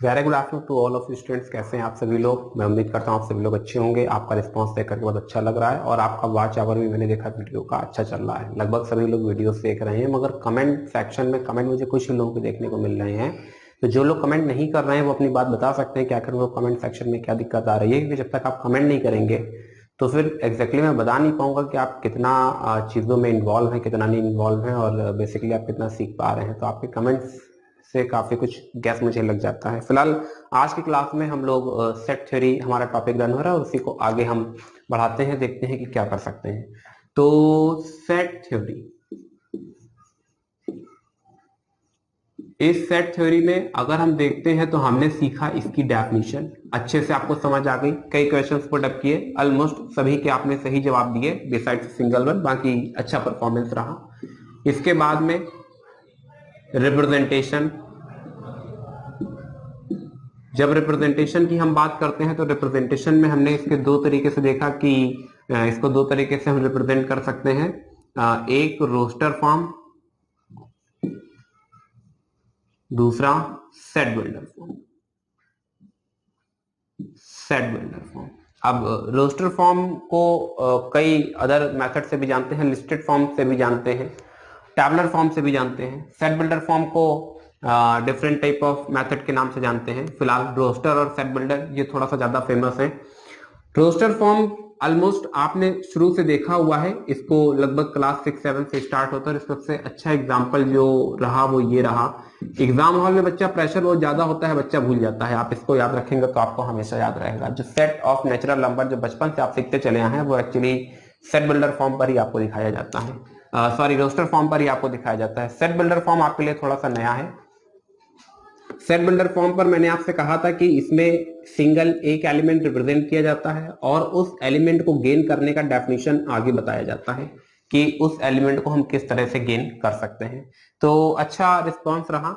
Very good afternoon to all of you students. कैसे हैं आप सभी लोग? मैं उम्मीद करता हूँ आप सभी लोग अच्छे होंगे। आपका रिस्पांस देख करके बहुत अच्छा लग रहा है और आपका वॉच आवर भी मैंने देखा वीडियो का अच्छा चल रहा है। लगभग सभी लोग वीडियोस देख रहे हैं, मगर कमेंट सेक्शन में कमेंट मुझे कुछ ही लोगों को देखने को मिल रहे हैं। तो जो लोग कमेंट नहीं कर रहे हैं वो अपनी बात बता सकते हैं कि आखिर वो कमेंट सेक्शन में क्या दिक्कत आ रही है, क्योंकि जब तक आप कमेंट नहीं करेंगे तो फिर एग्जैक्टली मैं बता नहीं पाऊंगा कि आप कितना चीज़ों में इन्वॉल्व हैं, कितना नहीं इन्वॉल्व हैं और बेसिकली आप कितना सीख पा रहे हैं। तो आपके कमेंट्स से काफी कुछ गैस मुझे लग जाता है। फिलहाल आज की क्लास में हम लोग सेट थ्योरी हमारा टॉपिक रन हो रहा है और उसी को आगे हम बढ़ाते हैं, देखते हैं कि क्या कर सकते हैं। तो सेट थ्योरी, इस सेट थ्योरी में अगर हम देखते हैं तो हमने सीखा इसकी डेफिनेशन अच्छे से आपको समझ आ गई। कई क्वेश्चंस पुट अप किए, ऑलमोस्ट सभी के आपने सही जवाब दिए बिसाइड सिंगल वन, बाकी अच्छा परफॉर्मेंस रहा। इसके बाद में रिप्रेजेंटेशन, जब रिप्रेजेंटेशन की हम बात करते हैं तो रिप्रेजेंटेशन में हमने इसके दो तरीके से देखा कि इसको दो तरीके से हम रिप्रेजेंट कर सकते हैं। एक रोस्टर फॉर्म, दूसरा set builder form. Set builder form, अब रोस्टर फॉर्म को कई अदर मेथड से भी जानते हैं, लिस्टेड फॉर्म से भी जानते हैं, टैबुलर फॉर्म से भी जानते हैं। सेट बिल्डर फॉर्म को डिफरेंट टाइप ऑफ मेथड के नाम से जानते हैं। फिलहाल रोस्टर और सेट बिल्डर ये थोड़ा सा ज्यादा फेमस है। रोस्टर फॉर्म ऑलमोस्ट आपने शुरू से देखा हुआ है, इसको लगभग क्लास 6-7 से स्टार्ट होता है। और सबसे अच्छा एग्जांपल जो रहा वो ये रहा, एग्जाम हॉल में बच्चा प्रेशर बहुत ज्यादा होता है, बच्चा भूल जाता है। आप इसको याद रखेंगे तो आपको हमेशा याद रहेगा। जो सेट ऑफ नेचुरल नंबर जो बचपन से आप सीखते चले आए हैं वो एक्चुअली सेट बिल्डर फॉर्म पर ही आपको दिखाया जाता है, सॉरी रोस्टर फॉर्म पर ही आपको दिखाया जाता है। सेट बिल्डर फॉर्म आपके लिए थोड़ा सा नया है। सेट बिल्डर फॉर्म पर मैंने आपसे कहा था कि इसमें सिंगल एक एलिमेंट रिप्रेजेंट किया जाता है और उस एलिमेंट को गेन करने का डेफिनेशन आगे बताया जाता है कि उस एलिमेंट को हम किस तरह से गेन कर सकते हैं। तो अच्छा रिस्पांस रहा।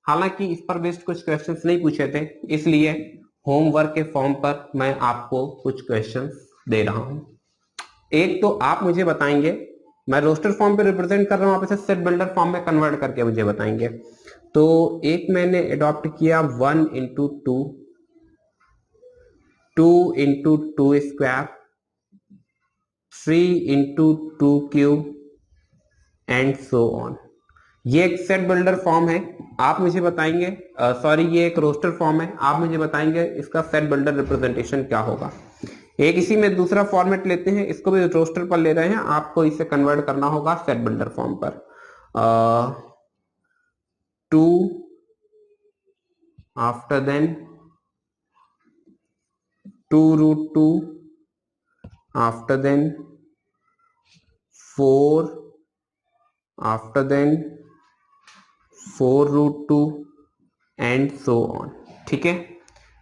हालांकि इस पर बेस्ड कुछ क्वेश्चंस नहीं पूछे थे, इसलिए होमवर्क के फॉर्म पर मैं आपको कुछ क्वेश्चंस दे रहा हूं। एक तो आप मुझे बताएंगे, मैं रोस्टर फॉर्म पे रिप्रेजेंट कर रहा हूं, आप इसे सेट बिल्डर फॉर्म में कन्वर्ट करके मुझे बताएंगे। तो एक मैंने अडॉप्ट किया 1 into 2, 2 into 2 square, 3 into 2 cube and so on. ये एक सेट बिल्डर फॉर्म है। आप मुझे बताएंगे, सॉरी ये एक रोस्टर फॉर्म है, आप मुझे बताएंगे इसका सेट बिल्डर रिप्रेजेंटेशन क्या होगा। एक इसी में दूसरा फॉर्मेट लेते हैं, इसको भी रोस्टर पर ले रहे हैं, आपको इसे कन्वर्ट करना होगा सेट बिल्डर फॉर्म पर। 2 after then 2 root 2 after then 4 after then 4 root 2 and so on. ठीक है,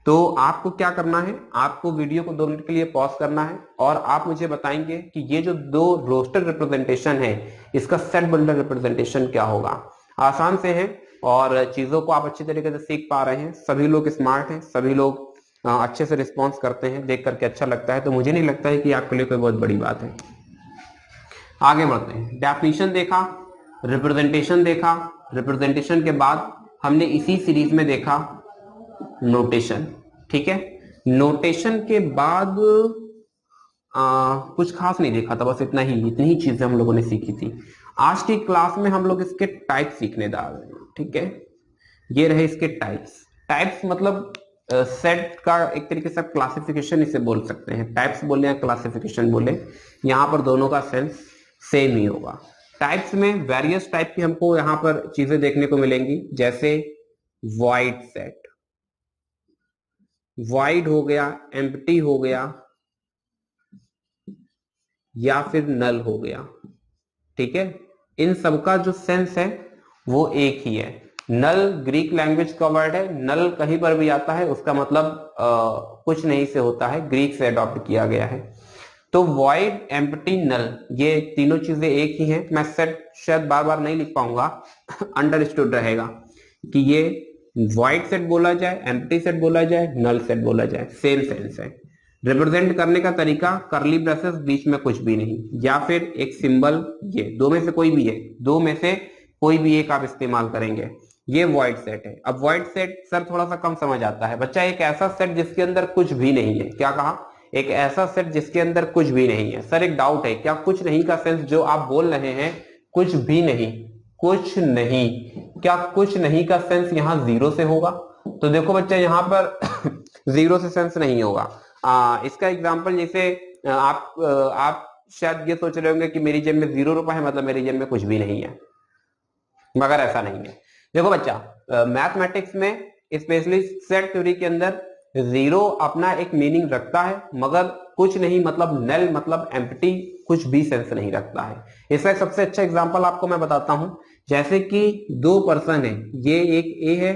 तो आपको क्या करना है, आपको वीडियो को 2 मिनट के लिए पॉज करना है और आप मुझे बताएंगे कि ये जो दो रोस्टर रिप्रेजेंटेशन है इसका सेट बिल्डर रिप्रेजेंटेशन क्या होगा। आसान से है और चीजों को आप अच्छी तरीके से सीख पा रहे हैं। सभी लोग स्मार्ट हैं, सभी लोग अच्छे से रिस्पॉन्स करते हैं, देख करके अच्छा लगता है। तो मुझे नहीं लगता है कि आपके लिए कोई बहुत बड़ी बात है। आगे बढ़ते हैं। डेफिनेशन देखा, रिप्रेजेंटेशन देखा, रिप्रेजेंटेशन के बाद हमने इसी सीरीज में देखा नोटेशन। ठीक है, नोटेशन के बाद कुछ खास नहीं देखा था, बस इतना ही, इतनी ही चीजें हम लोगों ने सीखी थी। आज की क्लास में हम लोग इसके टाइप सीखने जा रहे हैं। ठीक है, ये रहे इसके टाइप्स। टाइप्स मतलब सेट का एक तरीके से क्लासिफिकेशन इसे बोल सकते हैं। टाइप्स बोले या क्लासिफिकेशन बोले, यहाँ पर दोनों का सेंस सेम ही होगा। टाइप्स में वेरियस टाइप की हमको यहाँ पर चीजें देखने को मिलेंगी, जैसे वाइड सेट, वाइड हो गया, एम्प्टी हो गया या फिर नल हो गया। ठीक है, इन सबका जो सेंस है वो एक ही है। नल ग्रीक लैंग्वेज का वर्ड है, नल कहीं पर भी आता है उसका मतलब कुछ नहीं से होता है, ग्रीक से अडॉप्ट किया गया है। तो वॉइड, एम्प्टी, नल ये तीनों चीजें एक ही हैं। मैं सेट शायद बार बार नहीं लिख पाऊंगा, अंडरस्टूड रहेगा कि ये वॉइड सेट बोला जाए, एम्प्टी सेट बोला जाए, नल सेट बोला जाए, सेम सेंस है। रिप्रेजेंट करने का तरीका करली ब्रेसेस, बीच में कुछ भी नहीं, या फिर एक सिंबल, ये दो में से कोई भी है, दो में से कोई भी एक आप इस्तेमाल करेंगे। ये वॉइड सेट है। अब वॉइड सेट सर थोड़ा सा कम समझ आता है बच्चा, एक ऐसा सेट जिसके अंदर कुछ भी नहीं है। क्या कहा? एक ऐसा सेट जिसके अंदर कुछ भी नहीं है। सर एक डाउट है, क्या कुछ नहीं का सेंस जो आप बोल रहे हैं कुछ भी नहीं, कुछ नहीं, क्या कुछ नहीं का सेंस यहां जीरो से होगा? तो देखो बच्चा यहां पर जीरो से सेंस नहीं होगा। इसका एग्जांपल जैसे आप शायद ये सोच रहे होंगे कि मेरी जेब में 0 रुपए है, मतलब मेरी जेब में कुछ भी नहीं है, मगर ऐसा नहीं है। देखो बच्चा मैथमेटिक्स में स्पेशली सेट थ्योरी के अंदर जीरो अपना एक मीनिंग रखता है, मगर कुछ नहीं मतलब नल मतलब एम्प्टी कुछ भी सेंस नहीं रखता है। इसका सबसे अच्छा एग्जांपल आपको मैं बताता हूं। जैसे कि दो पर्सन है, ये एक ए है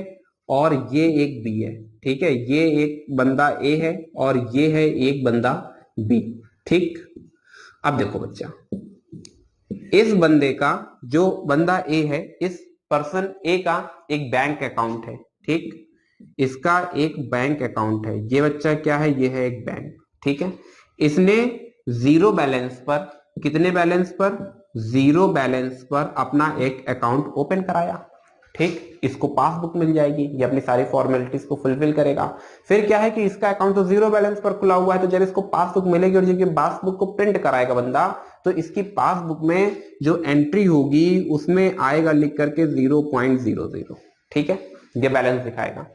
और ये एक बी है, ठीक है, ये एक बंदा ए है और ये है एक बंदा बी, ठीक। अब देखो बच्चा, इस बंदे का, जो बंदा ए है, इस पर्सन ए का एक बैंक अकाउंट है, ठीक, इसका एक बैंक अकाउंट है। ये बच्चा क्या है? ये है एक बैंक, ठीक है। इसने जीरो बैलेंस पर, कितने बैलेंस पर? जीरो बैलेंस पर अपना एक अकाउंट ओपन कराया, ठीक। इसको पासबुक मिल जाएगी, ये अपनी सारी फॉर्मेलिटीज को फुलफिल करेगा। फिर क्या है कि इसका अकाउंट तो जीरो बैलेंस पर खुला हुआ है, तो जब इसको पासबुक मिलेगी और जब ये पासबुक को प्रिंट कराएगा बंदा, तो इसकी पासबुक में जो एंट्री होगी उसमें आएगा लिख करके 0.00, ठीक है, ये बैलेंस दिखाएगा।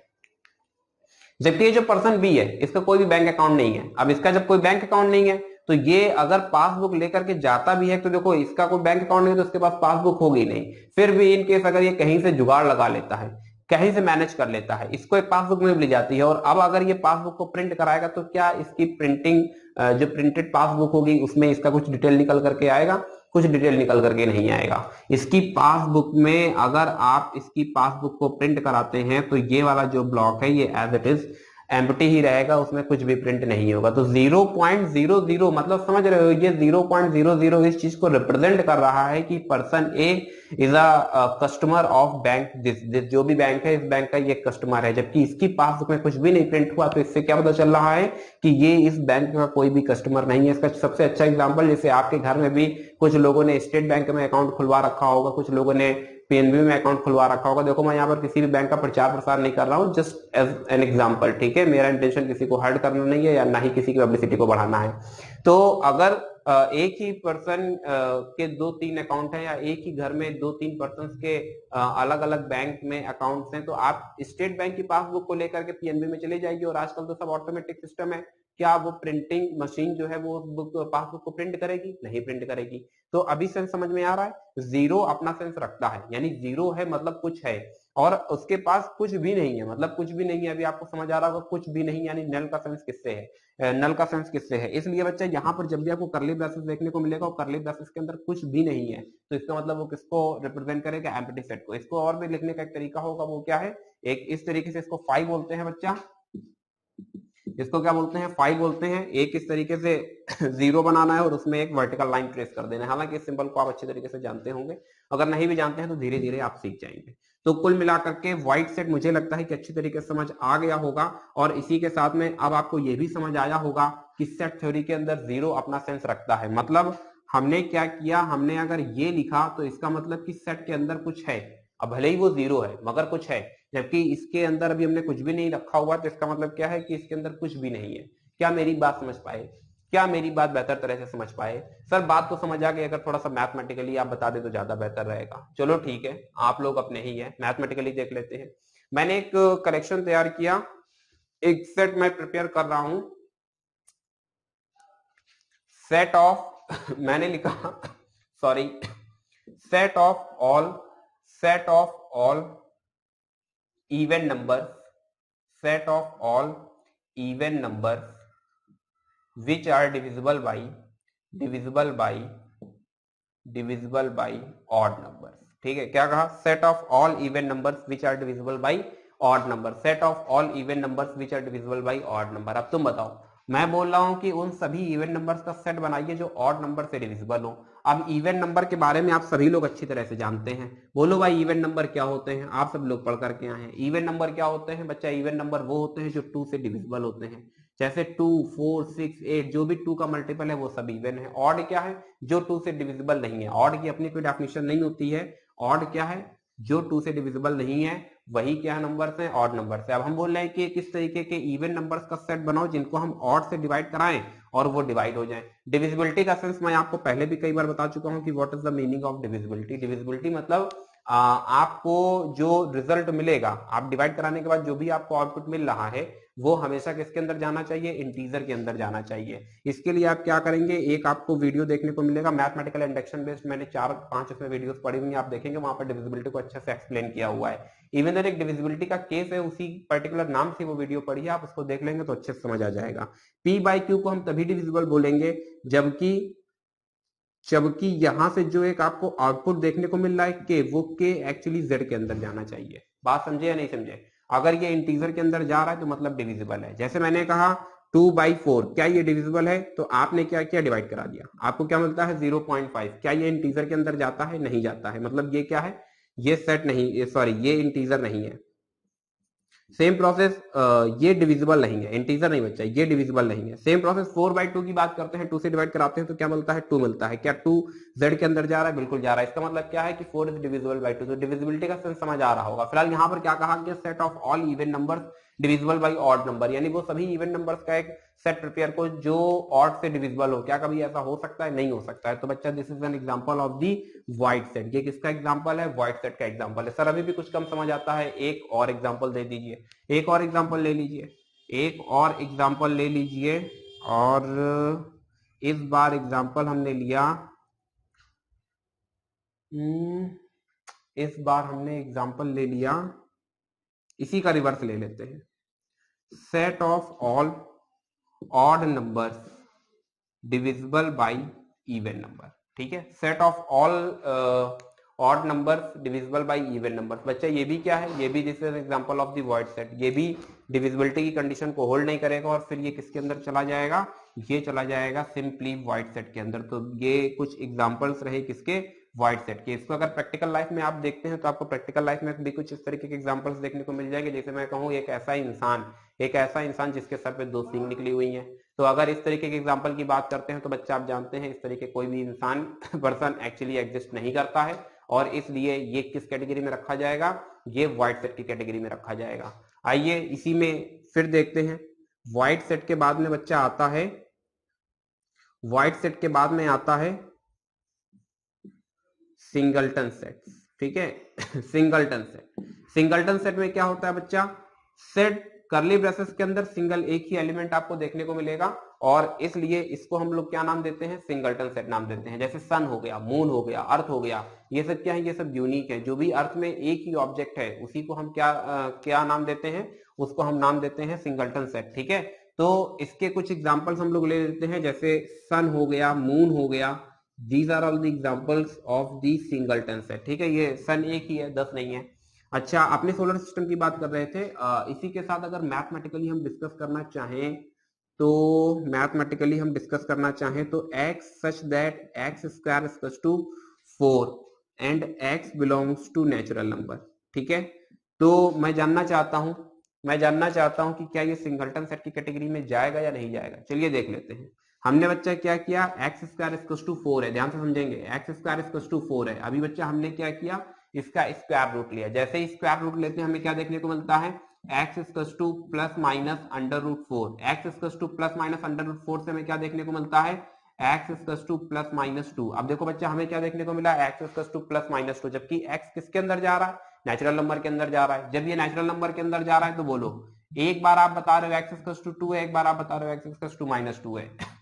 जबकि ये जो पर्सन बी है, इसका कोई भी बैंक अकाउंट नहीं है। अब इसका जब कोई बैंक अकाउंट नहीं है, तो ये अगर पासबुक लेकर के जाता भी है, तो देखो इसका कोई बैंक अकाउंट नहीं है तो उसके पास पासबुक होगी नहीं। फिर भी इन केस अगर ये कहीं से जुगाड़ लगा लेता है, कहीं से मैनेज कर लेता है, इसको एक पासबुक में मिल जाती है, और अब अगर ये पासबुक को प्रिंट कराएगा तो क्या इसकी प्रिंटिंग, जो प्रिंटेड पासबुक होगी उसमें इसका कुछ डिटेल निकल करके आएगा? कुछ डिटेल निकल करके नहीं आएगा। इसकी पासबुक में अगर आप इसकी पासबुक को प्रिंट कराते हैं तो ये वाला जो ब्लॉक है ये एज इट इज एम्प्टी ही रहेगा, उसमें कुछ भी प्रिंट नहीं होगा। तो 0.00 मतलब समझ रहे हो, ये 0.00 इस चीज को रिप्रेजेंट कर रहा है कि person A is a customer of bank this, जो भी बैंक है इस बैंक का ये कस्टमर है। जबकि इसकी पासबुक में कुछ भी नहीं प्रिंट हुआ, तो इससे क्या पता चल रहा है कि ये इस बैंक का कोई भी कस्टमर नहीं है। इसका सबसे अच्छा एग्जाम्पल, जैसे आपके घर में भी कुछ लोगों ने स्टेट बैंक में अकाउंट खुलवा रखा होगा, कुछ लोगों ने पीएनबी में अकाउंट खुलवा रखा होगा। देखो मैं यहाँ पर किसी भी बैंक का प्रचार प्रसार नहीं कर रहा हूँ, जस्ट एज एन एग्जांपल, ठीक है। मेरा इंटेंशन किसी को हर्ट करना नहीं है या ना ही किसी की पब्लिसिटी को बढ़ाना है। तो अगर एक ही पर्सन के 2-3 अकाउंट है, या एक ही घर में 2-3 पर्सन के अलग अलग बैंक में अकाउंट्स हैं, तो आप स्टेट बैंक की पासबुक को लेकर के पीएनबी में चले जाइए, और आजकल तो सब ऑटोमेटिक सिस्टम है। क्या वो प्रिंटिंग मशीन जो है वो बुक पासबुक को प्रिंट करेगी? नहीं प्रिंट करेगी। तो अभी सेंस समझ में आ रहा है? जीरो अपना सेंस रखता है, यानी जीरो है मतलब कुछ है, और उसके पास कुछ भी नहीं है मतलब कुछ भी नहीं है। अभी आपको समझ आ रहा होगा कुछ भी नहीं, यानी नल का सेंस किससे है? नल का सेंस किससे है? इसलिए बच्चा यहाँ पर जब भी आपको करली ब्रेसेस देखने को मिलेगा और करली ब्रेसेस के अंदर कुछ भी नहीं है, तो इसका मतलब वो किसको रिप्रेजेंट करेगा? एम्प्टी सेट को। इसको और भी लिखने का एक तरीका होगा, वो क्या है? एक इस तरीके से, इसको फाइव बोलते हैं बच्चा, इसको क्या बोलते हैं? फाइव बोलते हैं। एक इस तरीके से जीरो बनाना है और उसमें एक वर्टिकल लाइन ट्रेस कर देना है। हालांकि इस सिंबल को आप अच्छे तरीके से जानते होंगे, अगर नहीं भी जानते हैं तो धीरे धीरे आप सीख जाएंगे। तो कुल मिलाकर के व्हाइट सेट मुझे लगता है कि अच्छी तरीके से समझ आ गया होगा, और इसी के साथ में अब आपको यह भी समझ आया होगा कि सेट थ्योरी के अंदर जीरो अपना सेंस रखता है। मतलब हमने क्या किया, हमने अगर ये लिखा तो इसका मतलब कि सेट के अंदर कुछ है, अब भले ही वो जीरो है मगर कुछ है। जबकि इसके अंदर अभी हमने कुछ भी नहीं रखा हुआ, तो इसका मतलब क्या है कि इसके अंदर कुछ भी नहीं है। क्या मेरी बात समझ पाए? क्या मेरी बात बेहतर तरह से समझ पाए? सर बात तो समझ आ गई, अगर थोड़ा सा मैथमेटिकली आप बता दे तो ज्यादा बेहतर रहेगा। चलो ठीक है, आप लोग अपने ही है, मैथमेटिकली देख लेते हैं। मैंने एक कलेक्शन तैयार किया, एक सेट मैं प्रिपेयर कर रहा हूं, सेट ऑफ मैंने लिखा sorry, set of all even numbers, set of all even numbers which are divisible by odd numbers। ठीक है, क्या कहा? set of all even numbers which are divisible by odd number, set of all even numbers which are divisible by odd number। अब तुम बताओ, मैं बोल रहा हूं कि उन सभी इवन नंबर्स का सेट बनाइए जो ऑड नंबर से डिविजिबल हो। अब इवन नंबर के बारे में आप सभी लोग अच्छी तरह से जानते हैं। बोलो भाई इवन नंबर क्या होते हैं? आप सब लोग पढ़ करके आए हैं। इवन नंबर क्या होते हैं बच्चा? इवन नंबर वो होते हैं जो 2 से डिविजिबल होते हैं, जैसे 2, 4, 6, 8, जो भी 2 का मल्टीपल है वो सब इवन है। ऑड क्या है? जो 2 से डिविजिबल नहीं है। ऑड की अपनी कोई डेफिनेशन नहीं होती है। ऑड क्या है? जो 2 से डिविजिबल नहीं है वही क्या नंबर्स हैं, ऑड नंबर्स है। अब हम बोल रहे हैं कि किस तरीके के इवन नंबर्स का सेट बनाओ जिनको हम ऑड से डिवाइड कराएं और वो डिवाइड हो जाएं। डिविजिबिलिटी का सेंस मैं आपको पहले भी कई बार बता चुका हूं कि what is the meaning of divisibility. Divisibility मतलब आपको जो रिजल्ट मिलेगा, आप डिवाइड कराने के बाद जो भी आपको आउटपुट मिल रहा है वो हमेशा किसके अंदर जाना चाहिए, इंटीजर के अंदर जाना चाहिए। इसके लिए आप क्या करेंगे, एक आपको वीडियो देखने को मिलेगा मैथमेटिकल इंडक्शन बेस्ड, मैंने 4-5 उसमें वीडियोस पढ़ी हुई हैं, आप देखेंगे वहां पर डिविजिबिलिटी को अच्छे से एक्सप्लेन किया हुआ है। इवन एक डिविजिबिलिटी का केस है, उसी पर्टिकुलर नाम से वो वीडियो पढ़ी है, आप उसको देख लेंगे तो अच्छे से समझ आ जाएगा। पी बाई क्यू को हम तभी डिविजिबल बोलेंगे जबकि यहां से जो एक आपको आउटपुट देखने को मिल रहा है के, वो के एक्चुअली जेड के अंदर जाना चाहिए। बात समझे या नहीं समझे? अगर ये इंटीजर के अंदर जा रहा है तो मतलब डिविजिबल है। जैसे मैंने कहा 2/4, क्या ये डिविजिबल है? तो आपने क्या किया, डिवाइड करा दिया, आपको क्या मिलता है 0.5। क्या ये इंटीजर के अंदर जाता है? नहीं जाता है, मतलब ये क्या है, ये सेट नहीं, सॉरी ये इंटीजर नहीं है। सेम प्रोसेस ये डिविजिबल नहीं है, इंटीजर नहीं बच्चा, ये डिविजिबल नहीं है। सेम प्रोसेस 4/2 की बात करते हैं, 2 से डिवाइड कराते हैं तो क्या मिलता है, 2 मिलता है। क्या 2 जेड के अंदर जा रहा है? बिल्कुल जा रहा है। इसका मतलब क्या है कि 4 इज डिविजिबल बाई 2। तो डिविजिबिलिटी का सेंस समझ आ रहा होगा। फिलहाल यहाँ पर क्या कहा गया, set of all even numbers divisible by odd number, यानी वो सभी इवन नंबर्स का एक सेट प्रिपेयर को जो ऑड से डिविजिबल हो। क्या कभी ऐसा हो सकता है? नहीं हो सकता है। तो बच्चा this is an example of the wide set. ये किसका एग्जांपल है? वाइड सेट का एग्जांपल है। सर अभी भी कुछ कम समझ आता है, एक और एग्जांपल दे दीजिए, एक और एग्जांपल ले लीजिए, एक और एग्जांपल ले लीजिए। और इस बार एग्जांपल हमने लिया, इस बार हमने एग्जांपल ले लिया, इसी का रिवर्स ले लेते हैं। Set of all odd numbers divisible by even number. ठीक है, set of all odd numbers divisible by even numbers. बच्चा ये भी क्या है, ये भी this is example of the void set. ये भी डिविजिबिलिटी की कंडीशन को होल्ड नहीं करेगा और फिर ये किसके अंदर चला जाएगा, ये चला जाएगा सिंपली वॉइड सेट के अंदर। तो ये कुछ एग्जांपल्स रहे किसके, वॉइड सेट के। इसको अगर प्रैक्टिकल लाइफ में आप देखते हैं तो आपको प्रैक्टिकल लाइफ में भी कुछ इस तरीके के एग्जांपल्स देखने को मिल जाएंगे। जैसे मैं कहूँ एक ऐसा इंसान जिसके सर पे 2 सींग निकली हुई हैं। तो अगर इस तरीके के एग्जांपल की बात करते हैं तो बच्चा आप जानते हैं इस तरीके कोई भी इंसान पर्सन एक्चुअली एग्जिस्ट नहीं करता है, और इसलिए ये किस कैटेगरी में रखा जाएगा, ये वाइड सेट की कैटेगरी में रखा जाएगा। आइए इसी में फिर देखते हैं। वाइड सेट के बाद में बच्चा आता है, वाइड सेट के बाद में आता है सिंगलटन सेट। ठीक है सिंगलटन सेट, सिंगलटन सेट में क्या होता है बच्चा, सेट करली ब्रेसेस के अंदर सिंगल एक ही एलिमेंट आपको देखने को मिलेगा, और इसलिए इसको हम लोग क्या नाम देते हैं, सिंगलटन सेट नाम देते हैं। जैसे सन हो गया, मून हो गया, अर्थ हो गया, ये सब क्या है, ये सब यूनिक है। जो भी अर्थ में एक ही ऑब्जेक्ट है उसी को हम क्या नाम देते हैं, उसको हम नाम देते हैं सिंगलटन सेट। ठीक है, तो इसके कुछ एग्जाम्पल्स हम लोग ले लेते हैं, जैसे सन हो गया, मून हो गया, these are all the examples of the singleton set. ठीक है, ये सन एक ही है, 10 नहीं है। अच्छा, अपने सोलर सिस्टम की बात कर रहे थे, इसी के साथ अगर मैथमेटिकली हम डिस्कस करना चाहें तो x such that x square equals to 4 and x belongs to natural number. ठीक है, तो मैं जानना चाहता हूं कि क्या ये सिंगलटन सेट की कैटेगरी में जाएगा या नहीं जाएगा। चलिए देख लेते हैं। हमने बच्चा क्या किया, एक्स स्क्वायर इक्वल्स टू 4 है, ध्यान से समझेंगे, एक्स स्क्वायर इक्वल्स टू 4 है। अभी बच्चा हमने क्या किया, इसका स्क्वायर रूट लिया। जैसे ही स्क्वायर रूट लेते हैं हमें क्या देखने को मिलता है, x equals to plus minus under root 4। X equals to plus minus under root 4 से हमें क्या देखने को मिलता है, x equals to plus minus 2। अब देखो बच्चा हमें क्या देखने को मिला, x equals to plus minus 2, जबकि एक्स किसके अंदर जा रहा है, नेचुरल नंबर के अंदर जा रहा है। जब ये नेचुरल नंबर के अंदर जा रहा है तो बोलो, एक बार आप बता रहे हो एक्स इक्वल्स टू 2 है, एक बार आप बता रहे हो एक्स इक्वल्स टू माइनस 2 है।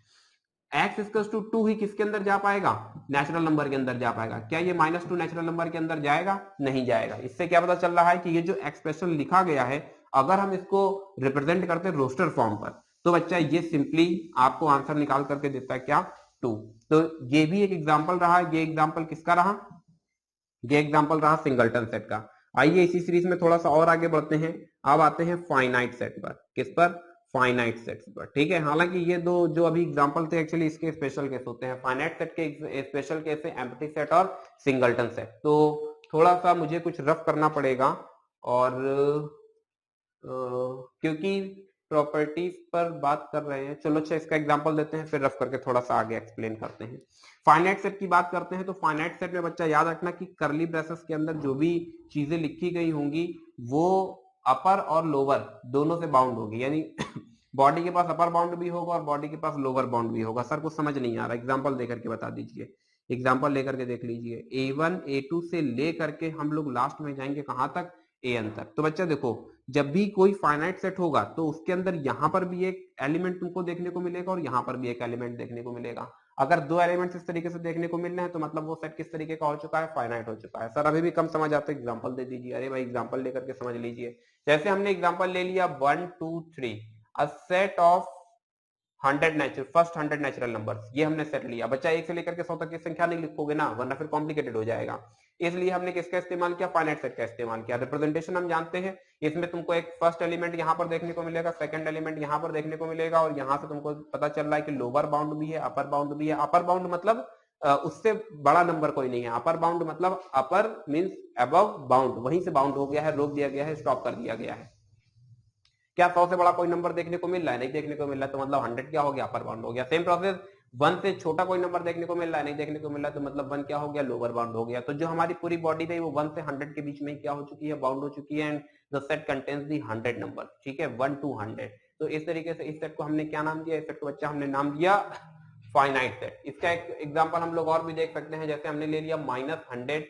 एक्स इक्वल्स टू 2 ही किसके अंदर जा पाएगा, नेचुरल नंबर के अंदर जा पाएगा। क्या ये -2 नेचुरल नंबर के अंदर जाएगा, नहीं जाएगा। इससे क्या पता चल रहा है कि ये जो एक्सप्रेशन लिखा गया है, अगर हम इसको रिप्रेजेंट करते हैं रोस्टर फॉर्म पर, तो बच्चा ये सिंपली आपको आंसर निकाल करके देता है क्या, 2। तो ये भी एक एग्जाम्पल रहा। ये एग्जाम्पल किसका रहा, ये एग्जाम्पल रहा सिंगलटन सेट का। आइए इसी सीरीज में थोड़ा सा और आगे बढ़ते हैं। अब आते हैं फाइनाइट सेट पर। किस पर, फाइनाइट सेट्स पर। ठीक है, हालांकि ये दो जो अभी एग्जांपल थे एक्चुअली इसके स्पेशल केस होते हैं। फाइनाइट सेट के स्पेशल केस है एम्प्टी सेट और सिंगलटन सेट। तो थोड़ा सा मुझे कुछ रफ करना पड़ेगा, और क्योंकि प्रॉपर्टीज पर बात कर रहे हैं, चलो अच्छा इसका एग्जांपल देते हैं, फिर रफ करके थोड़ा सा आगे एक्सप्लेन करते हैं। फाइनाइट सेट की बात करते हैं तो फाइनाइट सेट में बच्चा याद रखना कि करली ब्रेसेस के अंदर जो भी चीजें लिखी गई होंगी वो अपर और लोअर दोनों से बाउंड होगी, यानी बॉडी के पास अपर बाउंड भी होगा और बॉडी के पास लोअर बाउंड भी होगा। सर कुछ समझ नहीं आ रहा, एग्जाम्पल देकर के बता दीजिए, एग्जाम्पल लेकर के देख लीजिए। A1 A2 से ले करके हम लोग लास्ट में जाएंगे कहां तक, An तक। तो बच्चा देखो, जब भी कोई फाइनाइट सेट होगा तो उसके अंदर यहां पर भी एक एलिमेंट तुमको देखने को मिलेगा और यहां पर भी एक एलिमेंट देखने को मिलेगा। अगर दो एलिमेंट्स इस तरीके से देखने को मिल रहे हैं तो मतलब वो सेट किस तरीके का हो चुका है, फाइनाइट हो चुका है। सर अभी भी कम समझ आता है, एग्जांपल दे दीजिए। अरे भाई एग्जांपल लेकर के समझ लीजिए। जैसे हमने एग्जांपल ले लिया 1 2 3, a set of 100 first 100 natural numbers, ये हमने सेट लिया। बच्चा 1 से लेकर के 100 तक की संख्या नहीं लिखोगे ना, वरना फिर कॉम्प्लिकेटेड हो जाएगा। इसलिए हमने किसका इस्तेमाल किया, फाइनाइट सेट का इस्तेमाल किया। रिप्रेजेंटेशन हम जानते हैं, इसमें तुमको एक फर्स्ट एलिमेंट यहाँ पर देखने को मिलेगा, सेकंड एलिमेंट यहाँ पर देखने को मिलेगा, और यहाँ से तुमको पता चल रहा है कि लोअर बाउंड भी है, अपर बाउंड भी है। अपर बाउंड मतलब उससे बड़ा नंबर कोई नहीं है। अपर बाउंड मतलब अपर मीन्स अबव बाउंड, वहीं से बाउंड हो गया है, रोक दिया गया है, स्टॉप कर दिया गया है। क्या 100 से बड़ा कोई नंबर देखने को मिल रहा है, नहीं देखने को मिल रहा है, तो मतलब 100 क्या हो गया, अपर बाउंड हो गया। सेम प्रोसेस 1 से छोटा कोई नंबर देखने को मिल रहा है, नहीं देखने को मिल रहा है, तो मतलब 1 क्या हो गया, लोअर बाउंड हो गया। तो जो हमारी पूरी बॉडी पे वो 1 से 100 के बीच में क्या हो चुकी है, बाउंड हो चुकी है। And the set contains the 100 number, ठीक है, 1 to 100। तो इस तरीके से इस सेट को हमने क्या नाम दिया, इस सेट को बच्चा हमने नाम दिया फाइनाइट सेट। इसका एक एग्जाम्पल हम लोग और भी देख सकते हैं, जैसे हमने ले लिया -100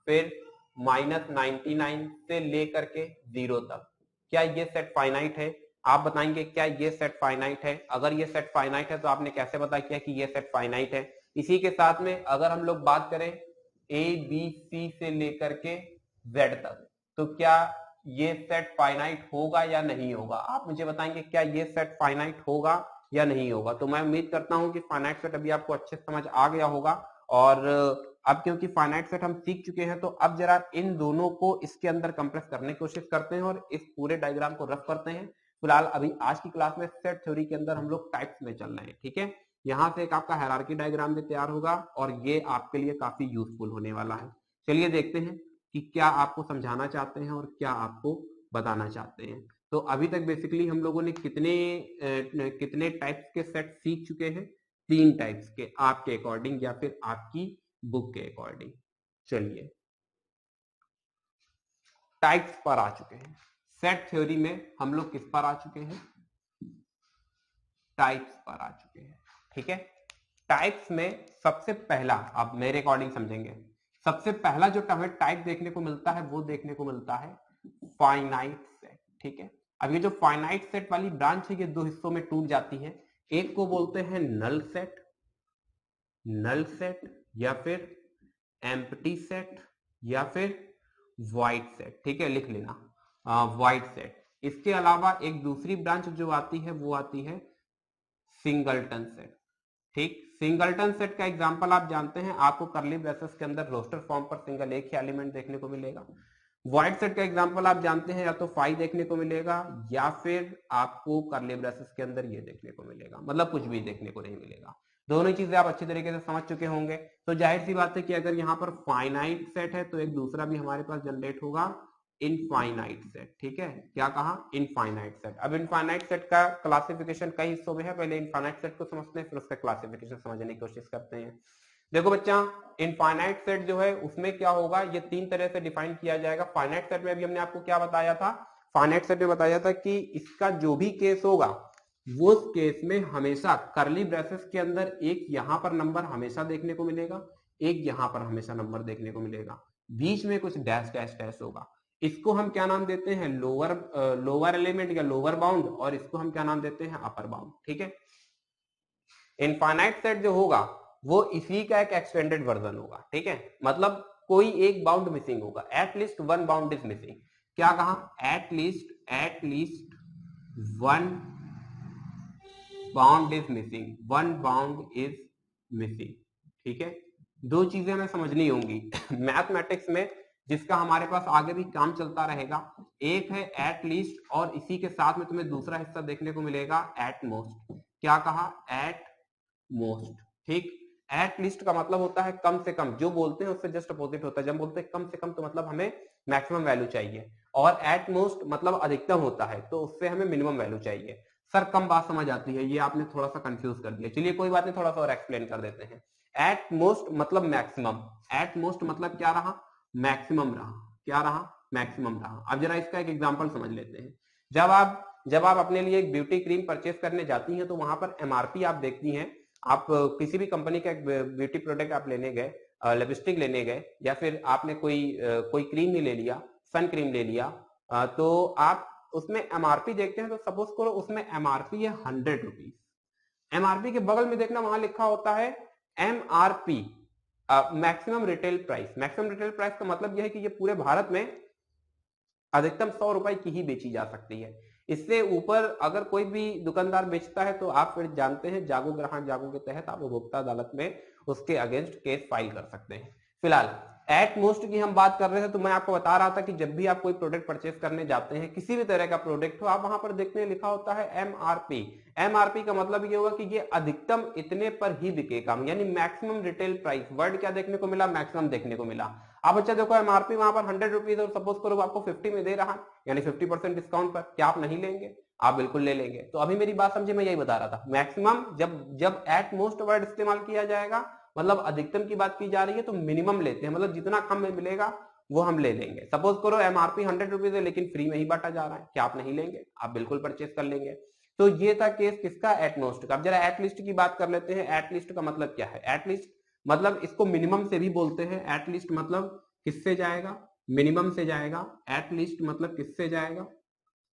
फिर -99 से लेकर के 0 तक। क्या ये सेट फाइनाइट है? आप बताएंगे क्या ये सेट फाइनाइट है? अगर ये सेट फाइनाइट है तो आपने कैसे पता किया कि ये सेट फाइनाइट है? इसी के साथ में अगर हम लोग बात करें A B C से लेकर के Z तक, तो क्या ये सेट फाइनाइट होगा या नहीं होगा? आप मुझे बताएंगे क्या ये सेट फाइनाइट होगा या नहीं होगा? तो मैं उम्मीद करता हूं कि फाइनाइट सेट अभी आपको अच्छे समझ आ गया होगा। और अब क्योंकि फाइनाइट सेट हम सीख चुके हैं, तो अब जरा इन दोनों को इसके अंदर कंप्रेस करने की कोशिश करते हैं और इस पूरे डायग्राम को रफ करते हैं। फिलहाल अभी आज की क्लास में सेट थ्योरी के अंदर हम लोग टाइप्स में चल रहे हैं, ठीक है। यहाँ से एक आपका हायरार्की डायग्राम भी तैयार होगा और ये आपके लिए काफी यूजफुल होने वाला है। चलिए देखते हैं कि क्या आपको समझाना चाहते हैं और क्या आपको बताना चाहते हैं। तो अभी तक बेसिकली हम लोगों ने कितने टाइप्स के सेट सीख चुके हैं? 3 टाइप्स के, आपके अकॉर्डिंग या फिर आपकी बुक के अकॉर्डिंग। चलिए टाइप्स पर आ चुके हैं। सेट थ्योरी में हम लोग किस पर आ चुके हैं? टाइप्स पर आ चुके हैं, ठीक है। टाइप्स में सबसे पहला, आप मेरे अकॉर्डिंग समझेंगे, सबसे पहला जो हमें टाइप देखने को मिलता है वो देखने को मिलता है फाइनाइट सेट, ठीक है। अब ये जो फाइनाइट सेट वाली ब्रांच है ये 2 हिस्सों में टूट जाती है। एक को बोलते हैं नल सेट, नल सेट या फिर एम्प्टी सेट या फिर वाइट सेट, ठीक है, लिख लेना वाइट सेट। इसके अलावा एक दूसरी ब्रांच जो आती है वो आती है सिंगलटन सेट, ठीक। सिंगलटन सेट का एग्जांपल आप जानते हैं, आपको करली ब्रेसेस के अंदर रोस्टर फॉर्म पर सिंगल एक ही एलिमेंट देखने को मिलेगा। व्हाइट सेट का एग्जांपल आप जानते हैं, या तो 5 देखने को मिलेगा या फिर आपको करली ब्रेसेस के अंदर ये देखने को मिलेगा, मतलब कुछ भी देखने को नहीं मिलेगा। दोनों चीजें आप अच्छी तरीके से समझ चुके होंगे। तो जाहिर सी बात है कि अगर यहाँ पर फाइनाइट सेट है तो एक दूसरा भी हमारे पास जनरेट होगा इनफाइनाइट सेट, ठीक है। क्या कहा? Infinite set. अब इनफाइनाइट सेट का क्लासिफिकेशन कई हिस्सों में है, पहले इनफाइनाइट सेट को समझते हैं फिर उसका क्लासिफिकेशन समझने की कोशिश करते हैं। देखो बच्चा, इनफाइनाइट सेट जो है उसमें क्या होगा, ये 3 तरह से डिफाइन किया जाएगा। फाइनाइट सेट में अभी हमने आपको क्या बताया था, फाइनाइट सेट में बताया था कि इसका जो भी केस होगा वो उस केस में हमेशा करली ब्रेसेस के अंदर एक यहाँ पर नंबर हमेशा देखने को मिलेगा, एक यहाँ पर हमेशा नंबर देखने को मिलेगा, बीच में कुछ डैश डैश डैश होगा। इसको हम क्या नाम देते हैं, लोअर एलिमेंट या लोअर बाउंड, और इसको हम क्या नाम देते हैं, अपर बाउंड, ठीक है। इनफाइनाइट सेट जो होगा वो इसी का एक एक्सटेंडेड वर्जन होगा, ठीक है। मतलब कोई एक बाउंड मिसिंग होगा, एटलीस्ट 1 बाउंड इज मिसिंग। क्या कहा? At least 1 bound is missing, 1 bound is missing, ठीक है। 2 चीजें हमें समझनी होंगी मैथमेटिक्स में, जिसका हमारे पास आगे भी काम चलता रहेगा। एक है एट लीस्ट, और इसी के साथ में तुम्हें दूसरा हिस्सा देखने को मिलेगा एट मोस्ट। क्या कहा? एट मोस्ट, ठीक। एट लीस्ट का मतलब होता है कम से कम, जो बोलते हैं उससे जस्ट अपोजिट होता है। जब बोलते हैं कम से कम तो मतलब हमें मैक्सिमम वैल्यू चाहिए, और एट मोस्ट मतलब अधिकतम होता है, तो उससे हमें मिनिमम वैल्यू चाहिए। सर कम बात समझ आती है, ये आपने थोड़ा सा कंफ्यूज कर दिया। चलिए कोई बात नहीं, थोड़ा सा और एक्सप्लेन कर देते हैं। एट मोस्ट मतलब मैक्सिमम, एट मोस्ट मतलब क्या रहा, मैक्सिमम रहा, क्या रहा, मैक्सिमम रहा। अब जरा इसका एक एग्जांपल समझ लेते हैं। जब आप अपने लिए एक ब्यूटी क्रीम परचेस करने जाती हैं तो वहां पर एमआरपी आप देखती हैं। आप किसी भी कंपनी का एक ब्यूटी प्रोडक्ट आप लेने गए, लिपस्टिक लेने गए, या फिर आपने कोई क्रीम ही ले लिया, सन क्रीम ले लिया, तो आप उसमें एमआरपी देखते हैं। तो सपोज करो उसमें एमआरपी है 100 रुपीज। एमआरपी के बगल में देखना वहां लिखा होता है MRP, maximum retail price. Maximum retail price का मतलब यह है कि ये पूरे भारत में अधिकतम 100 रुपए की ही बेची जा सकती है। इससे ऊपर अगर कोई भी दुकानदार बेचता है तो आप फिर जानते हैं जागो ग्राहक जागो के तहत आप उपभोक्ता अदालत में उसके अगेंस्ट केस फाइल कर सकते हैं। फिलहाल एट मोस्ट की हम बात कर रहे थे, तो मैं आपको बता रहा था कि जब भी आप कोई प्रोडक्ट परचेस करने जाते हैं, किसी भी तरह का प्रोडक्ट हो, आप वहां पर देखते हैं लिखा होता है एमआरपी। एमआरपी का मतलब ये होगा कि ये अधिकतम इतने पर ही बिकेगा, यानी मैक्सिमम रिटेल प्राइस। वर्ड क्या देखने को मिला, मैक्सिमम देखने को मिला। अब अच्छा देखो एमआरपी वहां पर 100 रुपीज और सपोज करो आपको 50 में दे रहा है, यानी 50% डिस्काउंट पर, क्या आप नहीं लेंगे? आप बिल्कुल ले लेंगे। तो अभी मेरी बात समझे, मैं यही बता रहा था। मैक्सिमम जब जब एट मोस्ट वर्ड इस्तेमाल किया जाएगा, मतलब अधिकतम की बात की जा रही है, तो मिनिमम लेते हैं, मतलब जितना कम में मिलेगा वो हम ले लेंगे। सपोज करो एमआरपी 100 रुपीज है लेकिन फ्री में ही बांटा जा रहा है, क्या आप नहीं लेंगे? आप बिल्कुल परचेस कर लेंगे। तो ये था केस किसका, एट मोस्ट का। अब जरा एट लिस्ट की बात कर लेते हैं। एट लिस्ट का मतलब क्या है? एट लिस्ट मतलब इसको मिनिमम से भी बोलते हैं। एट लिस्ट मतलब किससे जाएगा, मिनिमम से जाएगा। एट लिस्ट मतलब किससे जाएगा,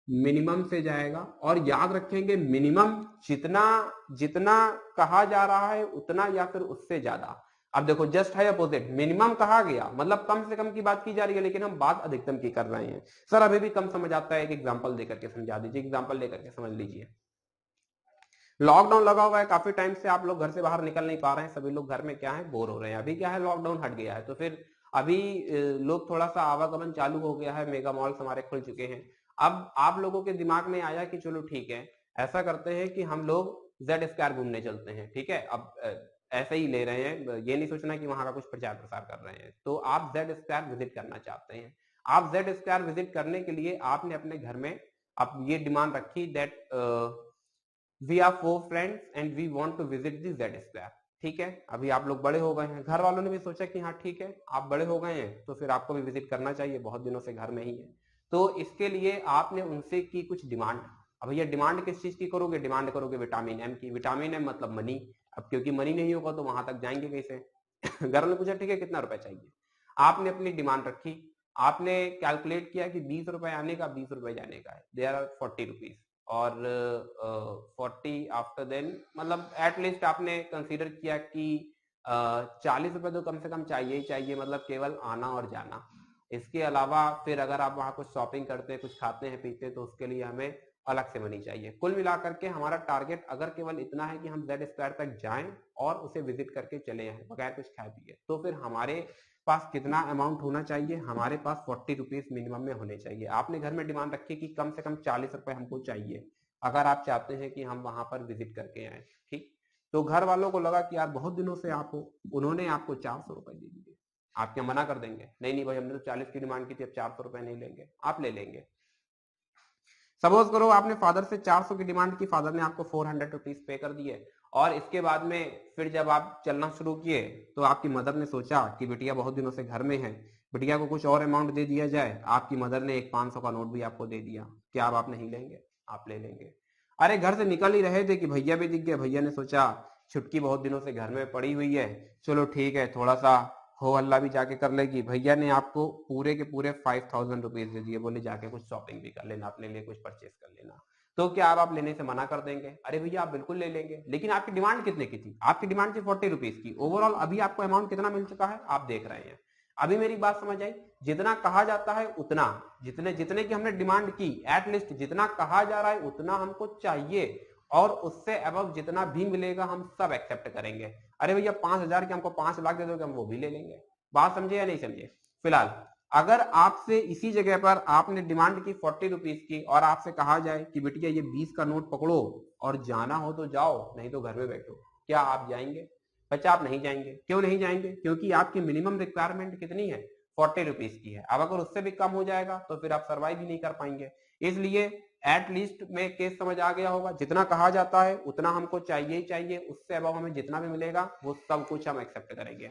मिनिमम से जाएगा। और याद रखेंगे मिनिमम जितना जितना कहा जा रहा है उतना या फिर उससे ज्यादा। अब देखो जस्ट है अपोजिट, मिनिमम कहा गया मतलब कम से कम की बात की जा रही है, लेकिन हम बात अधिकतम की कर रहे हैं। सर अभी भी कम समझ आता है, एक एग्जांपल देकर के समझा दीजिए, एग्जांपल लेकर के समझ लीजिए। लॉकडाउन लगा हुआ है, काफी टाइम से आप लोग घर से बाहर निकल नहीं पा रहे हैं, सभी लोग घर में क्या है, बोर हो रहे हैं। अभी क्या है, लॉकडाउन हट गया है, तो फिर अभी लोग थोड़ा सा आवागमन चालू हो गया है, मेगा मॉल्स हमारे खुल चुके हैं। अब आप लोगों के दिमाग में आया कि चलो ठीक है, ऐसा करते हैं कि हम लोग जेड स्क्वायर घूमने चलते हैं। ठीक है, अब ऐसे ही ले रहे हैं, ये नहीं सोचना कि वहां का कुछ प्रचार प्रसार कर रहे हैं। तो आप जेड स्क्वायर विजिट करना चाहते हैं। आप जेड स्क्वायर विजिट करने के लिए आपने अपने घर में अब ये डिमांड रखी that we are 4 friends and we want to visit the Z square. ठीक है, अभी आप लोग बड़े हो गए हैं, घर वालों ने भी सोचा कि हाँ ठीक है, आप बड़े हो गए हैं तो फिर आपको भी विजिट करना चाहिए, बहुत दिनों से घर में ही है। तो इसके लिए आपने उनसे की कुछ डिमांड। अब भैया डिमांड किस चीज की करोगे? डिमांड करोगे विटामिन एम की। विटामिन एम मतलब मनी। अब क्योंकि मनी नहीं होगा तो वहां तक जाएंगे कैसे? घर ने पूछा ठीक है कितना रुपए चाहिए, आपने अपनी डिमांड रखी, आपने कैलकुलेट किया कि 20 रुपए आने का 20 रुपए जाने का है, देयर आर 40 रुपीज। और 40 आफ्टर देन मतलब एटलीस्ट आपने कंसीडर किया कि 40 रुपए तो कम से कम चाहिए ही चाहिए, मतलब केवल आना और जाना। इसके अलावा फिर अगर आप वहां कुछ शॉपिंग करते हैं, कुछ खाते हैं पीते हैं, तो उसके लिए हमें अलग से मनी चाहिए। कुल मिलाकर के हमारा टारगेट अगर केवल इतना है कि हम जेड स्क्वायर तक जाएं और उसे विजिट करके चले आए बगैर कुछ खाए पिए, तो फिर हमारे पास कितना अमाउंट होना चाहिए? हमारे पास 40 रुपीज मिनिमम में होने चाहिए। आपने घर में डिमांड रखी कि कम से कम 40 रुपए हमको चाहिए अगर आप चाहते हैं कि हम वहां पर विजिट करके आए। ठीक, तो घर वालों को लगा कि यार बहुत दिनों से आप हो, उन्होंने आपको 400 रुपए दे दिए, आप क्या मना कर देंगे? नहीं नहीं भाई, हमने तो 40 की डिमांड की थी, अब 400 रुपए नहीं लेंगे। आप ले लेंगे। सपोज करो आपने फादर से 400 की डिमांड की, फादर ने आपको 400 रुपीज पे कर दिए, और इसके बाद में फिर जब आप चलना शुरू किए तो आपकी मदर ने सोचा कि बिटिया बहुत दिनों से घर में है, बिटिया को कुछ और अमाउंट दे दिया जाए। आपकी मदर ने एक 500 का नोट भी आपको दे दिया, क्या आप नहीं लेंगे? आप ले लेंगे। अरे घर से निकल ही रहे थे कि भैया भी दिख गया, भैया ने सोचा छुटकी बहुत दिनों से घर में पड़ी हुई है, चलो ठीक है थोड़ा सा हो हल्ला भी जाके कर लेगी। भैया ने आपको पूरे के पूरे 5000 रुपीज दे दिए, बोले जाके कुछ शॉपिंग भी कर लेना, अपने लिए कुछ परचेस कर लेना। तो क्या आप लेने से मना कर देंगे? अरे भैया आप बिल्कुल ले लेंगे। लेकिन आपकी डिमांड कितने की थी? आपकी डिमांड थी 40 रुपीज की। ओवरऑल अभी आपको अमाउंट कितना मिल चुका है आप देख रहे हैं। अभी मेरी बात समझ आई? जितना कहा जाता है उतना, जितने जितने की हमने डिमांड की, एटलीस्ट जितना कहा जा रहा है उतना हमको चाहिए, और उससे अबव जितना भी मिलेगा हम सब एक्सेप्ट करेंगे। अरे भैया 5000 के हमको 5 लाख दे दोगे, हम वो भी ले लेंगे। बात समझे या नहीं समझे? फिलहाल अगर आपसे इसी जगह पर आपने डिमांड की 40 रुपीज की और आपसे कहा जाए कि बेटिया ये 20 का नोट पकड़ो और जाना हो तो जाओ, नहीं तो घर में बैठो, क्या आप जाएंगे? बच्चा आप नहीं जाएंगे। क्यों नहीं जाएंगे? क्योंकि आपकी मिनिमम रिक्वायरमेंट कितनी है? 40 रुपीज की है। अब अगर उससे भी कम हो जाएगा तो फिर आप सर्वाइव ही नहीं कर पाएंगे। इसलिए एट लीस्ट में केस समझ आ गया होगा, जितना कहा जाता है उतना हमको चाहिए ही चाहिए, उससे अब हमें जितना भी मिलेगा वो सब कुछ हम एक्सेप्ट करेंगे।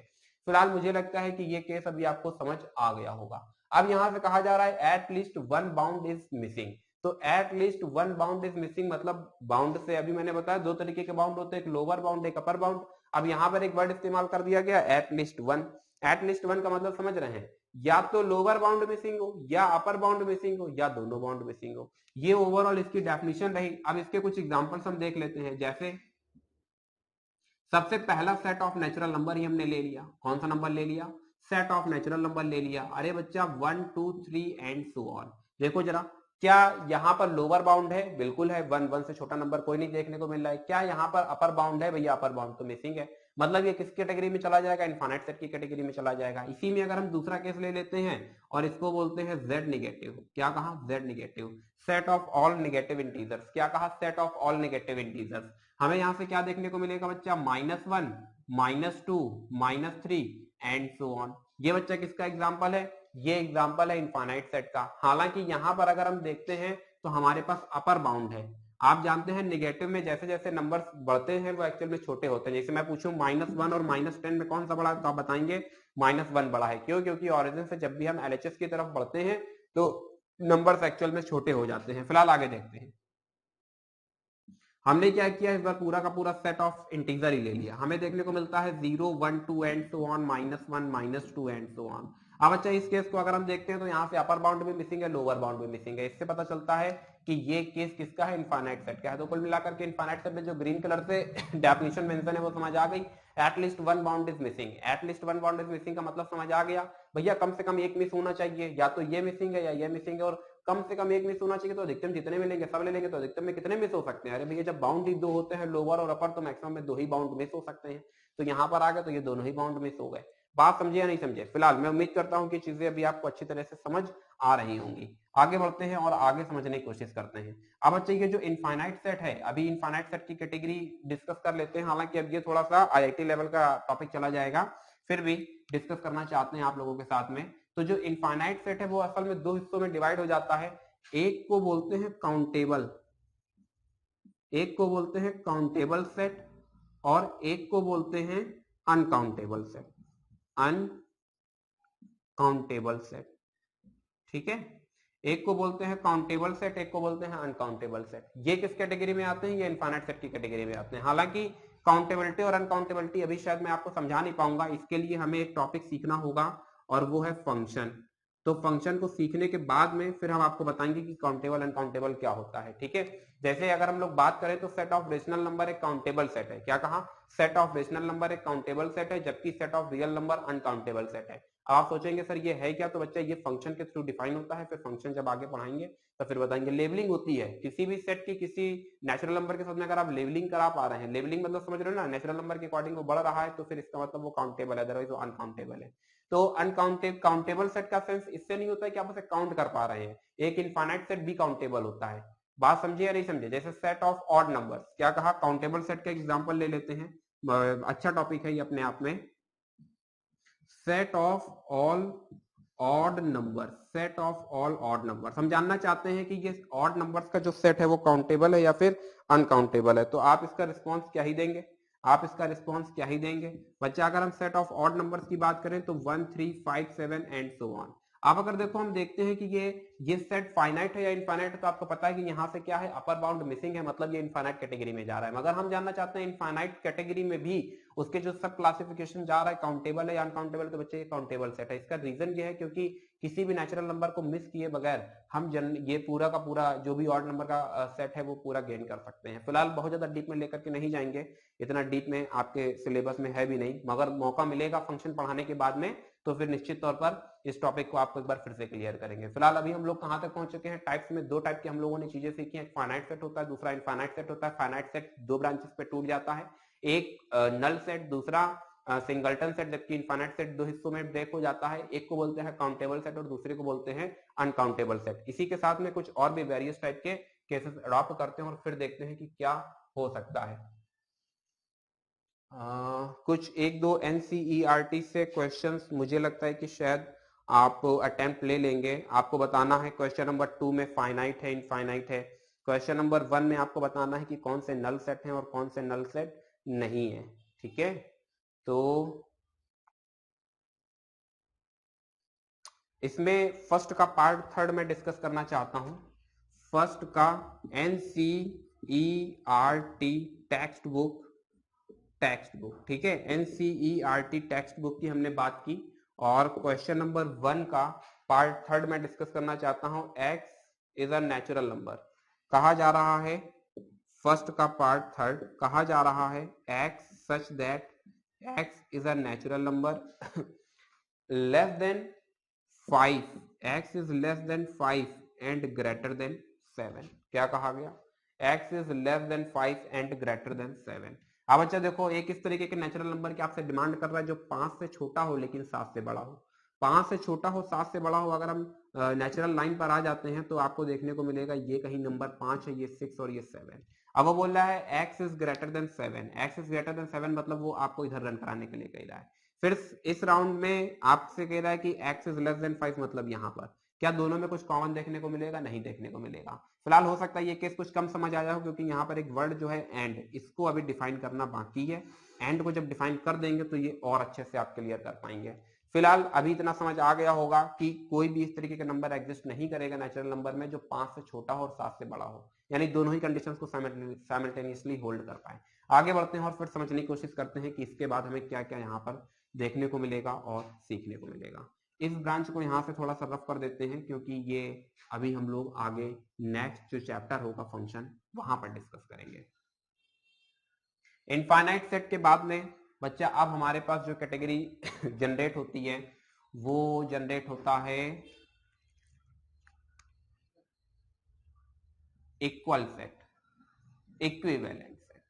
फिलहाल मुझे लगता है कि ये केस अभी आपको समझ आ गया होगा। अब यहां से कहा जा रहा है at least one bound is missing. तो at least one bound is missing मतलब बाउंड से अभी मैंने बताया दो तरीके के बाउंड होते हैं, एक लोअर बाउंड एक अपर बाउंड। अब यहां पर एक वर्ड इस्तेमाल कर दिया गया eight least one. Eight least one का मतलब समझ रहे हैं, या तो लोअर बाउंड मिसिंग हो या अपर बाउंड मिसिंग हो या दोनों बाउंड मिसिंग हो। ये ओवरऑल इसकी डेफिनेशन रही। अब इसके कुछ एग्जांपल्स हम देख लेते हैं। जैसे सबसे पहला सेट ऑफ नेचुरल नंबर ही हमने ले लिया। कौन सा नंबर ले लिया? सेट ऑफ नेचुरल नंबर ले लिया। अरे बच्चा 1 2 3 एंड सो ऑन। देखो जरा, क्या यहां पर लोअर बाउंड है? बिल्कुल है, 1 1 से छोटा नंबर कोई नहीं देखने को मिल रहा है। क्या यहां पर अपर बाउंड है? भैया अपर बाउंड तो मिसिंग है। मतलब ये किस कैटेगरी में चला जाएगा? इनफाइनाइट सेट की कैटेगरी में चला जाएगा। इसी में अगर हम दूसरा केस ले लेते हैं और इसको बोलते हैं जेड निगेटिव। क्या कहा? Z negative. Set of all negative integers. क्या कहा? Set of all negative integers. हमें यहां से क्या देखने को मिलेगा बच्चा? -1 -2 -3 एंड सो ऑन। ये बच्चा किसका एग्जांपल है? ये एग्जांपल है इनफाइनाइट सेट का। हालांकि यहां पर अगर हम देखते हैं तो हमारे पास अपर बाउंड है। आप जानते हैं नेगेटिव में जैसे जैसे नंबर्स बढ़ते हैं वो एक्चुअल में छोटे होते हैं। जैसे मैं पूछूं -1 और -10 में कौन सा बड़ा, तो आप बताएंगे -1 बड़ा है। क्यों? क्योंकि ओरिजिन से जब भी हम एलएचएस की तरफ बढ़ते हैं तो नंबर्स एक्चुअल में छोटे हो जाते हैं। फिलहाल आगे देखते हैं। हमने क्या किया, इस बार पूरा का पूरा सेट ऑफ इंटीजर ही ले लिया। हमें देखने को मिलता है 0 1 2 and so on, -1 -2 and so on. अब अच्छा इस केस को अगर हम देखते हैं तो यहाँ से अपर बाउंड भी मिसिंग है, लोअर बाउंड भी मिसिंग है। इससे पता चलता है कि ये केस किसका है? इनफाइनाइट सेट का है। तो कुल मिलाकर के इनफाइनाइट सेट में जो ग्रीन कलर से डेफिनेशन मेंशन है वो समझ आ गई। Eight least one bound is missing. Eight least one bound is missing का मतलब समझ आ गया भैया, कम से कम एक मिस होना चाहिए। या तो ये मिसिंग है या ये मिसिंग है, और कम से कम एक मिस होना चाहिए। तो अधिकतम जितने मिलेंगे सब ले लेंगे, तो अधिकतम में कितने मिस हो सकते हैं? अरे भैया जब बाउंड ही दो होते हैं, लोअर और अपर, तो मैक्सिमम में दो ही बाउंड मिस हो सकते हैं। तो यहाँ पर आ गए तो ये दोनों ही बाउंड मिस हो गए। बात समझे या नहीं समझे? फिलहाल मैं उम्मीद करता हूँ कि चीजें अभी आपको अच्छी तरह से समझ आ रही होंगी। आगे बढ़ते हैं और आगे समझने की कोशिश करते हैं। अब अच्छा ये जो इनफाइनाइट सेट है, अभी इनफाइनाइट सेट की कैटेगरी डिस्कस कर लेते हैं। हालांकि अब ये थोड़ा सा आईआईटी लेवल का टॉपिक चला जाएगा, फिर भी डिस्कस करना चाहते हैं आप लोगों के साथ में। तो जो इनफाइनाइट सेट है वो असल में दो हिस्सों में डिवाइड हो जाता है। एक को बोलते हैं काउंटेबल, एक को बोलते हैं काउंटेबल सेट, और एक को बोलते हैं अनकाउंटेबल सेट। अनकाउंटेबल सेट, ठीक है। एक को बोलते हैं काउंटेबल सेट, एक को बोलते हैं अनकाउंटेबल सेट। ये किस कैटेगरी में आते हैं? ये इनफाइनाइट सेट की कैटेगरी में आते हैं। हालांकि काउंटेबिलिटी और अनकाउंटेबिलिटी अभी शायद मैं आपको समझा नहीं पाऊंगा। इसके लिए हमें एक टॉपिक सीखना होगा और वो है फंक्शन। तो फंक्शन को सीखने के बाद में फिर हम आपको बताएंगे कि काउंटेबल अनकाउंटेबल क्या होता है, ठीक है। जैसे अगर हम लोग बात करें तो सेट ऑफ रेशनल नंबर एक काउंटेबल सेट है। क्या कहा? सेट ऑफ रेशनल नंबर एक काउंटेबल सेट है, जबकि set of real number uncountable set है। अब आप सोचेंगे सर ये है क्या? तो बच्चा ये फंक्शन के थ्रू डिफाइन होता है। फिर फंक्शन जब आगे पढ़ाएंगे तो फिर बताएंगे। लेबलिंग होती है किसी भी सेट की किसी नेचुरल नंबर के साथ में, अगर आप लेबलिंग करा पा रहे हैं, लेबलिंग मतलब समझ रहे हो ना, नेचुरल नंबर के अकॉर्डिंग वो बढ़ रहा है तो फिर इसका मतलब वो काउंटेबल है, अदरवाइज वो अनकाउंटेबल है। तो काउंटेबल सेट का सेंस इससे नहीं होता है कि आप उसे काउंट कर पा रहे हैं। एक इनफाइनाइट सेट भी काउंटेबल होता है। बात समझे या नहीं समझे? जैसे सेट ऑफ ऑड नंबर्स। क्या कहा? काउंटेबल सेट का एग्जांपल ले लेते हैं। अच्छा टॉपिक है ये अपने आप में। Set of all odd number, set of all odd number. हम जानना चाहते हैं कि ये ऑड नंबर्स का जो सेट है वो काउंटेबल है या फिर अनकाउंटेबल है। तो आप इसका रिस्पॉन्स क्या ही देंगे? आप इसका रिस्पॉन्स क्या ही देंगे बच्चा? अगर हम सेट ऑफ ऑड नंबर्स की बात करें तो 1 3 5 7 एंड सो ऑन। आप अगर देखो हम देखते हैं कि ये सेट फाइनाइट है या इनफाइनाइट है, तो आपको पता है कि यहाँ से क्या है? अपर बाउंड मिसिंग है, मतलब ये इनफाइनाइट कैटेगरी में जा रहा है। मगर हम जानना चाहते हैं इनफाइनाइट कैटेगरी में भी उसके जो सब क्लासिफिकेशन जा रहा है काउंटेबल है या अनकाउंटेबल, तो बच्चे ये काउंटेबल सेट है। इसका रीजन ये है क्योंकि किसी भी नेचुरल नंबर को मिस किए बगैर हम ये पूरा का पूरा जो भी ऑड नंबर का सेट है वो पूरा गेन कर सकते हैं। फिलहाल बहुत ज्यादा डीप में लेकर के नहीं जाएंगे, इतना डीप में आपके सिलेबस में है भी नहीं, मगर मौका मिलेगा फंक्शन पढ़ाने के बाद में तो फिर निश्चित तौर पर इस टॉपिक को आपको एक बार फिर से क्लियर करेंगे। फिलहाल अभी हम लोग कहां तक पहुंच चुके हैं? टाइप्स में दो टाइप की हम लोगों ने चीजें सीखी हैं। एक फाइनाइट सेट होता है, दूसरा इनफाइनाइट सेट होता है। फाइनाइट सेट दो ब्रांचेस पे टूट जाता है, एक नल सेट, दूसरा सिंगलटन सेट। जबकि इनफाइनाइट सेट दो हिस्सों में ब्रेक हो जाता है, एक को बोलते हैं काउंटेबल सेट और दूसरे को बोलते हैं अनकाउंटेबल सेट। इसी के साथ में कुछ और भी वेरियस टाइप के केसेस अडॉप्ट करते हैं और फिर देखते हैं कि क्या हो सकता है। कुछ एक दो एनसीईआरटी से क्वेश्चंस मुझे लगता है कि शायद आप अटेम्प्ट ले लेंगे। आपको बताना है क्वेश्चन नंबर 2 में फाइनाइट है इनफाइनाइट है, क्वेश्चन नंबर 1 में आपको बताना है कि कौन से नल सेट हैं और कौन से नल सेट नहीं है। ठीक है, तो इसमें फर्स्ट का पार्ट थर्ड में डिस्कस करना चाहता हूं। फर्स्ट का NCERT टेक्स्ट बुक, ठीक है, NCERT टेक्स्ट बुक की हमने बात की। और क्वेश्चन नंबर 1 का पार्ट थर्ड में डिस्कस करना चाहता हूं, x is a natural number. कहा जा रहा है, फर्स्ट का पार्ट थर्ड कहा जा रहा है x such that x is a natural number less than 5, x is less than 5 and greater than 7। क्या कहा गया, x is less than 5 and greater than 7। अब अच्छा देखो, एक इस तरीके के नेचुरल नंबर की आपसे डिमांड कर रहा है जो 5 से छोटा हो लेकिन 7 से बड़ा हो। 5 से छोटा हो 7 से बड़ा हो, अगर हम नेचुरल लाइन पर आ जाते हैं तो आपको देखने को मिलेगा ये कहीं नंबर 5 है, ये 6 और ये 7। अब वो बोल रहा है x is greater than 7, x is greater than 7 मतलब वो आपको इधर रन कराने के लिए कह रहा है। फिर इस राउंड में आपसे कह रहा है कि x इज लेस देन 5 मतलब यहाँ पर क्या दोनों में कुछ कॉमन देखने को मिलेगा, नहीं देखने को मिलेगा। फिलहाल हो सकता है ये केस कुछ कम समझ आया हो क्योंकि यहाँ पर एक वर्ड जो है एंड, इसको अभी डिफाइन करना बाकी है। एंड को जब डिफाइन कर देंगे तो ये और अच्छे से आप क्लियर कर पाएंगे। फिलहाल अभी इतना समझ आ गया होगा कि कोई भी इस तरीके का नंबर एग्जिस्ट नहीं करेगा नेचुरल नंबर में जो 5 से छोटा हो और 7 से बड़ा हो, यानी दोनों ही कंडीशंस को साइमल्टेनियसली होल्ड कर पाए। आगे बढ़ते हैं और फिर समझने की कोशिश करते हैं कि इसके बाद हमें क्या क्या यहाँ पर देखने को मिलेगा और सीखने को मिलेगा। इस ब्रांच को यहाँ से थोड़ा सा रफ कर देते हैं क्योंकि ये अभी हम लोग आगे नेक्स्ट जो चैप्टर होगा फंक्शन वहां पर डिस्कस करेंगे। इनफाइनाइट सेट के बाद में बच्चा अब हमारे पास जो कैटेगरी जनरेट होती है वो जनरेट होता है equal set, equivalent set,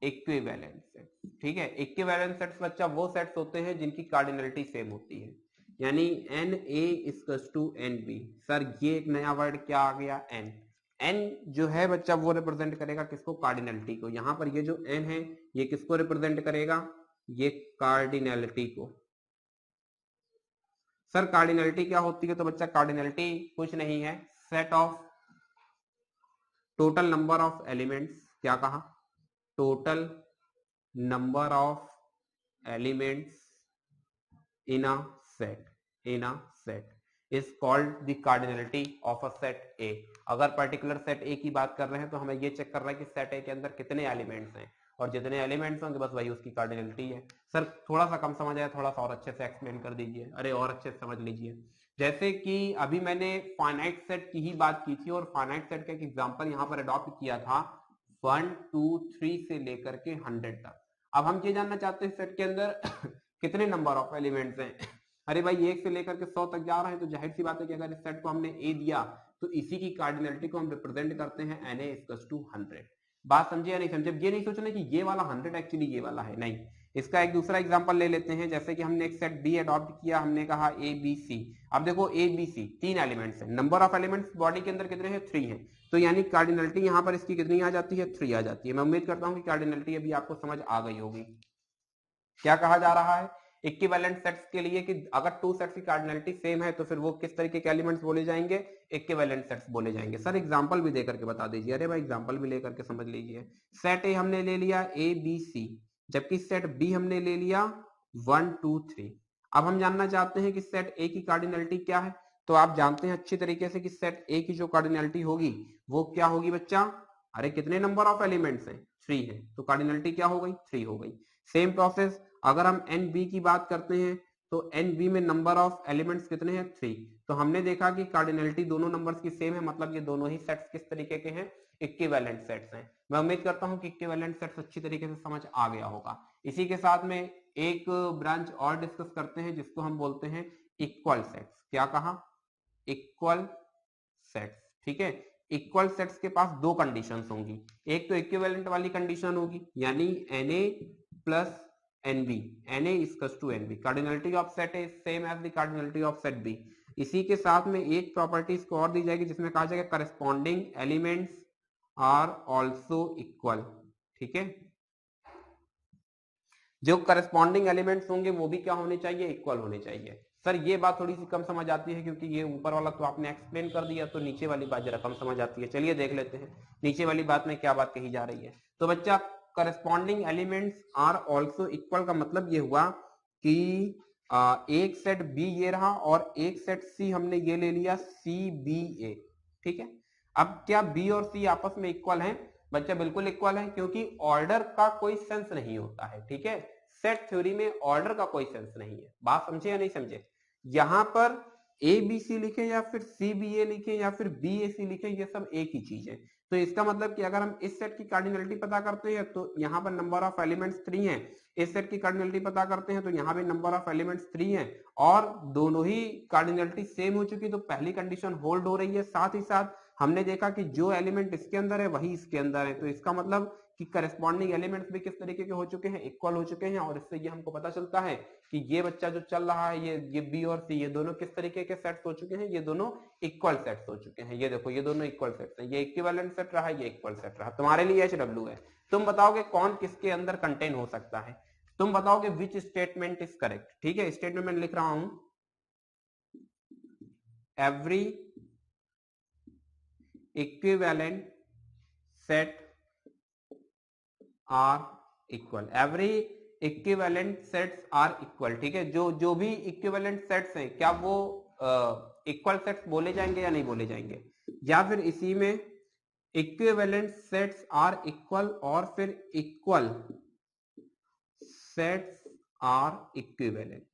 equivalent set. ठीक है, इक्विवेलेंट सेट्स बच्चा वो सेट्स होते हैं जिनकी कार्डिनलिटी सेम होती है, यानी NA equals to NB। Sir ये एक नया वर्ड क्या आ गया, n। n जो है बच्चा वो रिप्रेजेंट करेगा किसको, कार्डिनलिटी को। यहां पर ये जो n है ये किसको रिप्रेजेंट करेगा, ये कार्डिनलिटी को। सर कार्डिनलिटी क्या होती है, तो बच्चा कार्डिनलिटी कुछ नहीं है, set of total number of elements. क्या कहा, total number of elements in a set is called the cardinality of a set A। अगर पर्टिकुलर सेट A की बात कर रहे हैं तो हमें ये चेक कर रहा है कि सेट A के अंदर कितने एलिमेंट्स हैं और जितने एलिमेंट्स होंगे बस वही उसकी कार्डिनलिटी है। सर थोड़ा सा कम समझ आया, थोड़ा सा और अच्छे से एक्सप्लेन कर दीजिए, अरे और अच्छे से समझ लीजिए। जैसे कि अभी मैंने फाइनाइट सेट की ही बात की थी और फाइनाइट सेट का एक एग्जांपल यहाँ पर अडॉप्ट किया था 1 2 3 से लेकर के 100 तक। अब हम ये जानना चाहते हैं सेट के अंदर कितने नंबर ऑफ एलिमेंट्स हैं। अरे भाई 1 से लेकर के 100 तक जा रहे हैं तो जाहिर सी बात है कि अगर इस सेट को हमने ए दिया तो इसी की कार्डिनलिटी को हम रिप्रेजेंट करते हैं Na इक्वल्स टू 100। बात समझे या नहीं समझे, ये नहीं सोचना कि ये वाला 100 एक्चुअली ये वाला है, नहीं। इसका एक दूसरा एग्जांपल ले लेते हैं, जैसे कि हमने एक सेट बी अडॉप्ट किया, हमने कहा ए बी सी। अब देखो ए बी सी 3 एलिमेंट्स हैं, नंबर ऑफ एलिमेंट्स बॉडी के अंदर कितने हैं, 3 हैं, तो यानी कार्डिनलिटी यहाँ पर इसकी कितनी आ जाती है, 3 आ जाती है। मैं उम्मीद करता हूँ कि कार्डिनलिटी अभी आपको समझ आ गई होगी। क्या कहा जा रहा है इक्विवेलेंट सेट्स के लिए कि अगर 2 सेट्स की कार्डिनलिटी सेम है तो फिर वो किस तरीके के एलिमेंट्स बोले जाएंगे, इक्विवेलेंट सेट्स बोले जाएंगे। सर एग्जांपल भी देकर के बता दीजिए, अरे भाई एग्जांपल भी लेकर के समझ लीजिए। सेट ए हमने ले लिया ए बी सी, जबकि सेट बी हमने ले लिया 1 2 3। अब हम जानना चाहते हैं कि सेट ए की कार्डिनलिटी क्या है, तो आप जानते हैं अच्छी तरीके से कि सेट ए की जो कार्डिनलिटी होगी वो क्या होगी बच्चा, अरे कितने नंबर ऑफ एलिमेंट्स हैं, 3 है, तो कार्डिनलिटी क्या हो गई, 3 हो गई। सेम प्रोसेस अगर हम एन बी की बात करते हैं तो एन बी में नंबर ऑफ एलिमेंट्स कितने हैं, 3। तो हमने देखा कि कार्डिनलिटी दोनों नंबर्स की सेम है, मतलब ये दोनों ही सेट्स किस तरीके के हैं, इक्विवेलेंट सेट्स हैं। मैं उम्मीद करता हूं कि इक्विवेलेंट सेट्स अच्छी तरीके से समझ आ गया होगा। इसी के साथ में एक ब्रांच और डिस्कस करते हैं जिसको हम बोलते हैं इक्वल सेट्स। क्या कहा, इक्वल सेट्स। ठीक है, इक्वल सेट्स के पास 2 कंडीशंस होंगी, एक तो इक्विवेलेंट वाली कंडीशन होगी यानी Na plus NB, Na equals to NB, cardinality of set is same as the cardinality of set B। इसी के साथ में एक प्रॉपर्टी इसको और दी जाएगी जिसमें कहा जाएगा corresponding elements are also equal. ठीक है, जो करस्पॉन्डिंग एलिमेंट्स होंगे वो भी क्या होने चाहिए, इक्वल होने चाहिए। सर ये बात थोड़ी सी कम समझ आती है क्योंकि ये ऊपर वाला तो आपने एक्सप्लेन कर दिया, तो नीचे वाली बात जरा कम समझ आती है। चलिए देख लेते हैं नीचे वाली बात में क्या बात कही जा रही है। तो बच्चा corresponding elements are also equal का मतलब ये हुआ कि एक सेट बी ये रहा और एक सेट सी हमने ये ले लिया सी बी ए, ठीक है। अब क्या बी और सी आपस में इक्वल हैं? बच्चा बिल्कुल इक्वल है, क्योंकि ऑर्डर का कोई सेंस नहीं होता है, ठीक है। सेट थ्योरी में ऑर्डर का कोई सेंस नहीं है। बात समझे या नहीं समझे? यहां पर ए बी सी लिखे या फिर सी बी ए लिखे या फिर बी ए सी लिखे, ये सब एक ही चीज है। तो इसका मतलब कि अगर हम इस सेट की कार्डिनलिटी पता करते हैं तो यहाँ पर नंबर ऑफ एलिमेंट्स 3 है, इस सेट की कार्डिनलिटी पता करते हैं तो यहाँ भी नंबर ऑफ एलिमेंट्स 3 है, और दोनों ही कार्डिनलिटी सेम हो चुकी, तो पहली कंडीशन होल्ड हो रही है। साथ ही साथ हमने देखा कि जो एलिमेंट इसके अंदर है वही इसके अंदर है, तो इसका मतलब कि करस्पॉन्डिंग एलिमेंट्स भी किस तरीके के हो चुके हैं, इक्वल हो चुके हैं। और इससे ये हमको पता चलता है कि ये बच्चा जो चल रहा है, ये बी और सी, ये दोनों किस तरीके के सेट्स हो चुके हैं, ये दोनों इक्वल सेट्स हो चुके हैं। ये देखो ये दोनों इक्वल सेट्स हैं, ये इक्विवेलेंट सेट रहा, ये इक्वल सेट रहा। तुम्हारे लिए HW है, तुम बताओगे कौन किसके अंदर कंटेन हो सकता है, तुम बताओगे विच स्टेटमेंट इज करेक्ट, ठीक है। स्टेटमेंट में लिख रहा हूं, every equivalent set are equal, every equivalent sets are equal, ठीक है। जो भी इक्विवेलेंट सेट्स हैं क्या वो इक्वल सेट्स बोले जाएंगे या नहीं बोले जाएंगे, या फिर इसी में इक्विवेलेंट सेट्स आर इक्वल और फिर इक्वल सेट्स आर इक्विवेलेंट,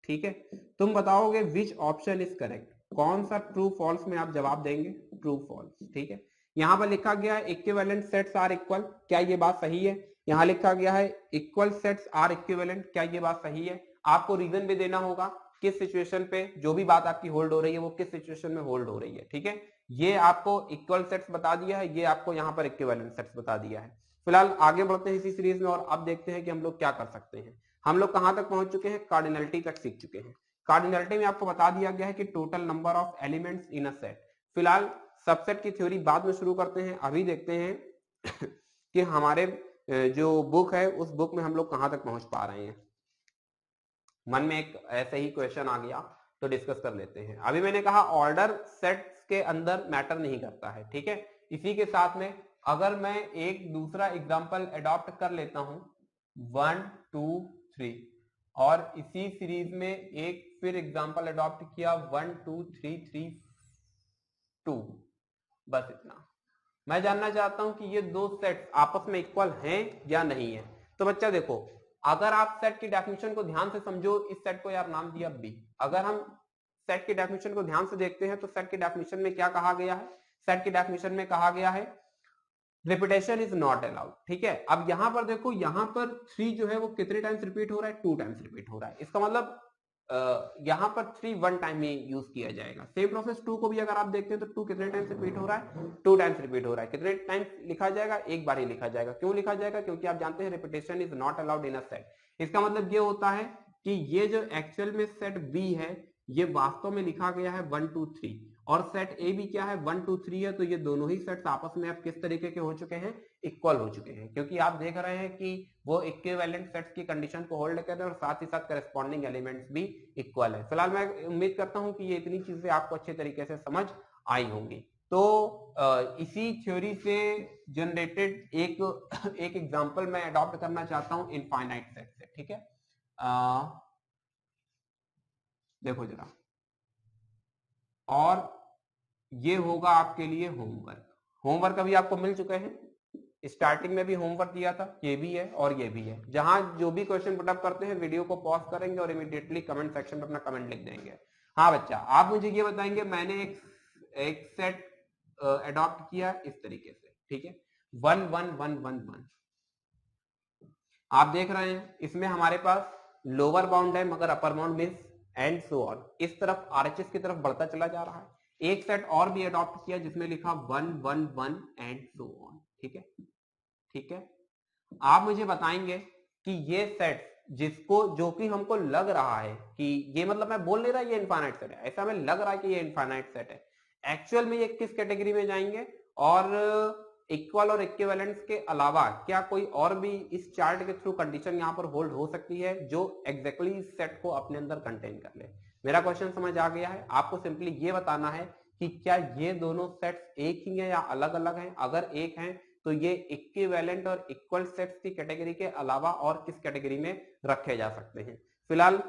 ठीक है। तुम बताओगे विच ऑप्शन इज करेक्ट, कौन सा ट्रू फॉल्स में आप जवाब देंगे, ट्रू फॉल्स, ठीक है। यहां पर लिखा गया है इक्विवेलेंट सेट्स आर इक्वल, क्या ये बात सही है? यहां लिखा गया है इक्वल सेट्स आर इक्विवेलेंट, क्या ये बात सही है? आपको रीजन भी देना होगा किस सिचुएशन पे जो भी बात आपकी होल्ड हो रही है वो किस सिचुएशन में होल्ड हो रही है, ठीक है। ये आपको इक्वल सेट्स बता दिया है, ये आपको यहाँ पर इक्विवेलेंट सेट्स बता दिया है। फिलहाल आगे बढ़ते हैं इसी सीरीज में और अब देखते हैं कि हम लोग क्या कर सकते हैं। हम लोग कहां तक पहुंच चुके हैं, कार्डिनलिटी तक सीख चुके हैं। कार्डिनलिटी में आपको बता दिया गया है कि total number of elements in a set. फिलहाल सबसेट की थ्योरी बाद में शुरू करते हैं, अभी देखते हैं कि हमारे जो बुक है उस बुक में हम लोग कहां तक पहुंच पा रहे हैं। मन में एक ऐसे ही क्वेश्चन आ गया तो डिस्कस कर लेते हैं। अभी मैंने कहा ऑर्डर सेट्स के अंदर मैटर नहीं करता है, ठीक है। इसी के साथ में अगर मैं एक दूसरा एग्जांपल अडॉप्ट कर लेता हूं 1 2 3 और इसी सीरीज में एक फिर एग्जांपल अडॉप्ट किया 1 2 3 3 2, बस इतना। मैं जानना चाहता हूं कि ये दो सेट्स आपस में इक्वल हैं या नहीं है। तो बच्चा देखो, अगर आप सेट की डेफिनेशन को ध्यान से समझो, इस सेट को यार नाम दिया बी। अगर हम सेट की डेफिनेशन को ध्यान से देखते हैं तो सेट की डेफिनेशन में क्या कहा गया है, सेट की डेफिनेशन में कहा गया है रिपीटेशन इज नॉट अलाउड, ठीक है। अब यहां पर देखो, यहां पर 3 जो है वो कितने टाइम्स रिपीट हो रहा है, 2 टाइम्स रिपीट हो रहा है। इसका मतलब यहां पर 3 1 टाइम में यूज किया जाएगा। सेम प्रोसेस 2 को भी अगर आप देखते हैं तो 2 कितने टाइम्स रिपीट हो रहा है, 2 टाइम्स रिपीट हो रहा है। कितने टाइम्स लिखा जाएगा, एक बार ही लिखा जाएगा। क्यों लिखा जाएगा, क्योंकि आप जानते हैं repetition is not allowed in a set. इसका मतलब ये होता है कि ये जो एक्चुअल में सेट बी है ये वास्तव में लिखा गया है 1 2 3 और सेट ए भी क्या है 1 2 3 है। तो ये दोनों ही सेट्स आपस में अब किस तरीके के हो चुके हैं, इक्वल हो चुके हैं, क्योंकि आप देख रहे हैं कि वो इक्विवेलेंट सेट्स की कंडीशन को होल्ड कर रहे हैं और साथ ही साथ करस्पॉन्डिंग एलिमेंट्स भी इक्वल है। फिलहाल मैं उम्मीद करता हूं कि ये इतनी चीजें आपको अच्छे तरीके से समझ आई होंगी। तो इसी थ्योरी से जनरेटेड एक एग्जांपल मैं अडॉप्ट करना चाहता हूं इनफाइनाइट सेट से, ठीक है। देखो जरा, और ये होगा आपके लिए होमवर्क। होमवर्क अभी आपको मिल चुके हैं, स्टार्टिंग में भी होमवर्क दिया था, ये भी है और ये भी है। जहां जो भी क्वेश्चन पुटअप करते हैं वीडियो को पॉज करेंगे और इमीडिएटली कमेंट सेक्शन में अपना कमेंट लिख देंगे। हाँ बच्चा, आप मुझे ये बताएंगे, मैंने एक सेट अडॉप्ट किया इस तरीके से, ठीक है, 1 1 1 1 1। आप देख रहे हैं इसमें हमारे पास लोअर बाउंड है मगर upper bound means and so on, इस तरफ आरएचएस की तरफ बढ़ता चला जा रहा है। एक सेट और भी अडॉप्ट किया जिसमें लिखा 1 1 1 एंड सो ऑन, ठीक है, ठीक है। आप मुझे बताएंगे कि ये सेट जिसको जो कि हमको लग रहा है कि ये, मतलब मैं बोल नहीं रहा ये इनफाइनाइट सेट है, ऐसा हमें लग रहा है कि ये इनफाइनाइट सेट है, एक्चुअल में ये किस कैटेगरी में जाएंगे और इक्वल और इक्विवेलेंट्स के अलावा क्या कोई और भी इस चार्ट के थ्रू कंडीशन यहाँ पर होल्ड हो सकती है जो एग्जैक्टली इस सेट को अपने अंदर कंटेन कर ले? मेरा क्वेश्चन समझ आ गया है? आपको सिंपली ये बताना है कि क्या ये दोनों सेट्स एक ही हैं या अलग अलग हैं। अगर एक हैं तो ये इक्विवेलेंट और इक्वल सेट्स की कैटेगरी के अलावा और किस कैटेगरी में रखे जा सकते हैं। फिलहाल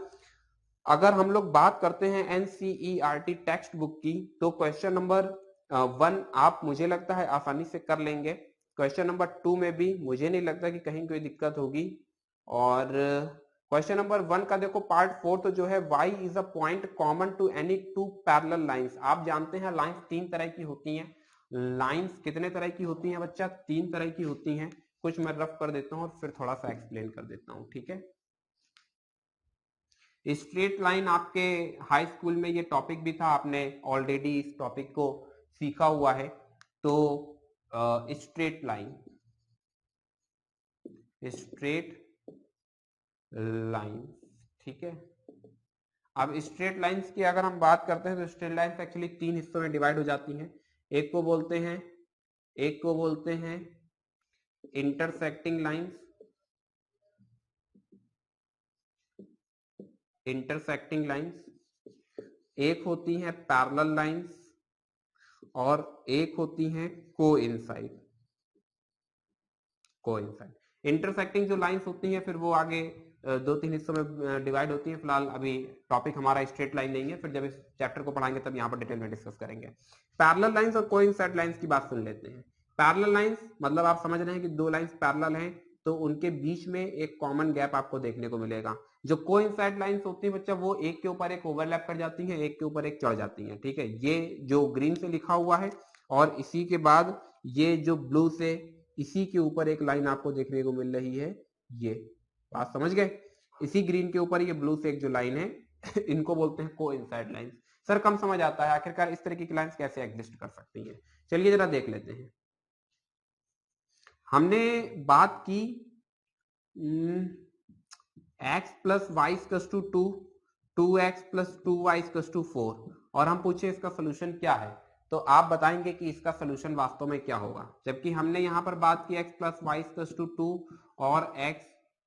अगर हम लोग बात करते हैं एनसीईआरटी टेक्स्ट बुक की, तो क्वेश्चन नंबर 1 आप मुझे लगता है आसानी से कर लेंगे। क्वेश्चन नंबर 2 में भी मुझे नहीं लगता कि कहीं कोई दिक्कत होगी। और क्वेश्चन नंबर 1 का देखो पार्ट 4 तो जो है y is a point common to any two parallel lines. आप जानते हैं लाइंस 3 तरह की होती हैं। लाइंस कितने तरह की होती हैं बच्चा? 3 तरह की होती हैं। कुछ मैं रफ कर देता हूं और फिर थोड़ा सा एक्सप्लेन कर देता हूं, ठीक है। स्ट्रेट लाइन आपके हाई स्कूल में ये टॉपिक भी था, आपने ऑलरेडी इस टॉपिक को सीखा हुआ है। तो स्ट्रेट लाइन, ठीक है। अब स्ट्रेट लाइंस की अगर हम बात करते हैं तो स्ट्रेट लाइंस एक्चुअली 3 हिस्सों में डिवाइड हो जाती हैं। एक को बोलते हैं इंटरसेक्टिंग लाइंस, एक होती हैं पैरेलल लाइंस और एक होती हैं कोइंसाइड। इंटरसेक्टिंग जो लाइंस होती हैं फिर वो आगे 2-3 हिस्सों में डिवाइड होती हैं। फिलहाल अभी टॉपिक हमारा स्ट्रेट लाइन नहीं है, फिर जब इस चैप्टर को पढ़ाएंगे तब यहाँ पर डिटेल में डिस्कस करेंगे। पैरेलल लाइंस और कोइंसाइड लाइंस की बात सुन लेते हैं। पैरेलल लाइंस मतलब आप समझ रहे हैं कि दो लाइंस पैरेलल हैं तो उनके बीच में एक कॉमन गैप आपको देखने को मिलेगा। जो कोइंसाइड लाइंस होती है बच्चा वो एक के ऊपर एक ओवरलैप कर जाती है, एक के ऊपर एक चढ़ जाती है, ठीक है। ये जो ग्रीन से लिखा हुआ है और इसी के बाद ये जो ब्लू से इसी के ऊपर एक लाइन आपको देखने को मिल रही है, ये बात समझ गए। इसी ग्रीन के ऊपर ये ब्लू से एक जो लाइन है इनको बोलते हैं कोइंसाइड लाइंस। सर कम समझ आता है आखिरकार इस तरीके की लाइंस कैसे एग्जिस्ट कर सकती हैं। चलिए जरा देख लेते हैं। हमने बात की x plus y equals to 2, 2x plus 2y equals to 4 और हम पूछे इसका सोल्यूशन क्या है, तो आप बताएंगे कि इसका सोल्यूशन वास्तव में क्या होगा। जबकि हमने यहां पर बात की x plus y equals to 2 और x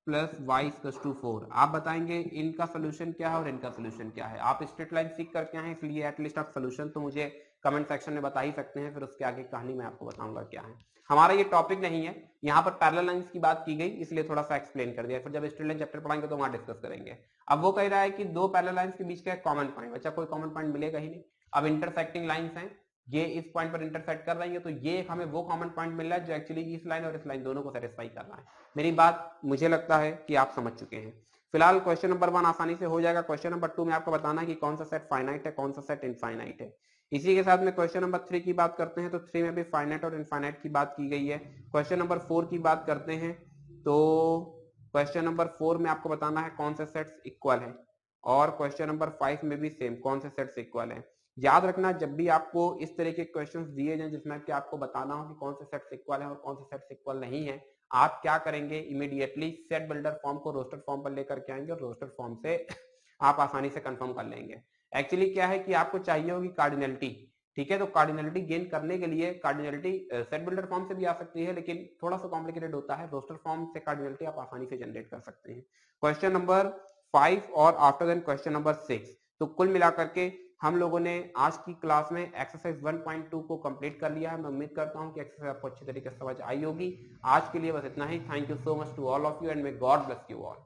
plus y equals to 4, आप बताएंगे इनका सोल्यूशन क्या है और इनका सोल्यूशन क्या है। आप स्ट्रेट लाइन सीख करके आए हैं इसलिए एटलीस्ट आप सोल्यूशन तो मुझे कमेंट सेक्शन में बता ही सकते हैं, फिर उसके आगे कहानी मैं आपको बताऊंगा क्या है। हमारा ये टॉपिक नहीं है, यहाँ पर पैरेलल लाइंस की बात की गई इसलिए थोड़ा सा एक्सप्लेन कर दिया, फिर जब स्ट्रेट लाइन चैप्टर पढ़ाएंगे तो वहां डिस्कस करेंगे। अब वो कह रहा है कि दो पैरेलल लाइंस के बीच का एक कॉमन पॉइंट, बच्चा कोई कॉमन पॉइंट मिलेगा ही नहीं। अब इंटरसेक्टिंग लाइंस हैं, ये इस पॉइंट पर इंटरसेक्ट कर रही है तो ये एक हमें वो कॉमन पॉइंट मिल रहा है जो एक्चुअली इस लाइन और इस लाइन दोनों को सेटिस्फाई कर रहा है। मेरी बात मुझे लगता है कि आप समझ चुके हैं। फिलहाल क्वेश्चन नंबर 1 आसानी से हो जाएगा। क्वेश्चन नंबर 2 में आपको बताना है कि कौन सा सेट फाइनाइट है, कौन सा सेट इनफाइनाइट है। इसी के साथ में क्वेश्चन नंबर 3 की बात करते हैं तो 3 में भी फाइनाइट और इनफाइनाइट की बात की गई है। क्वेश्चन नंबर 4 की बात करते हैं तो क्वेश्चन नंबर 4 में आपको बताना है कौन से सेट्स इक्वल है और क्वेश्चन नंबर 5 में भी सेम कौन से सेट्स इक्वल है। याद रखना जब भी आपको इस तरह के क्वेश्चंस दिए जाएं जिसमें कि आपको बताना हो कि कौन से सेट्स इक्वल है और कौन से सेट्स इक्वल नहीं है, आप क्या करेंगे, इमीडिएटली सेट बिल्डर फॉर्म को रोस्टर फॉर्म पर लेकर के आएंगे और रोस्टर फॉर्म से आप आसानी से कंफर्म कर लेंगे। एक्चुअली क्या है कि आपको चाहिए होगी कार्डिनलिटी, ठीक है। तो कार्डिनलिटी गेन करने के लिए कार्डिनलिटी सेट बिल्डर फॉर्म से भी आ सकती है लेकिन थोड़ा सा कॉम्प्लिकेटेड होता है, रोस्टर फॉर्म से कार्डिनलिटी आप आसानी से जनरेट कर सकते हैं। क्वेश्चन नंबर 5 और आफ्टर देन क्वेश्चन नंबर 6, तो कुल मिलाकर के हम लोगों ने आज की क्लास में एक्सरसाइज 1.2 को कंप्लीट कर लिया है। मैं उम्मीद करता हूं कि एक्सरसाइज आपको अच्छी तरीके से समझ आई होगी। आज के लिए बस इतना ही। Thank you so much to all of you and may God bless you all.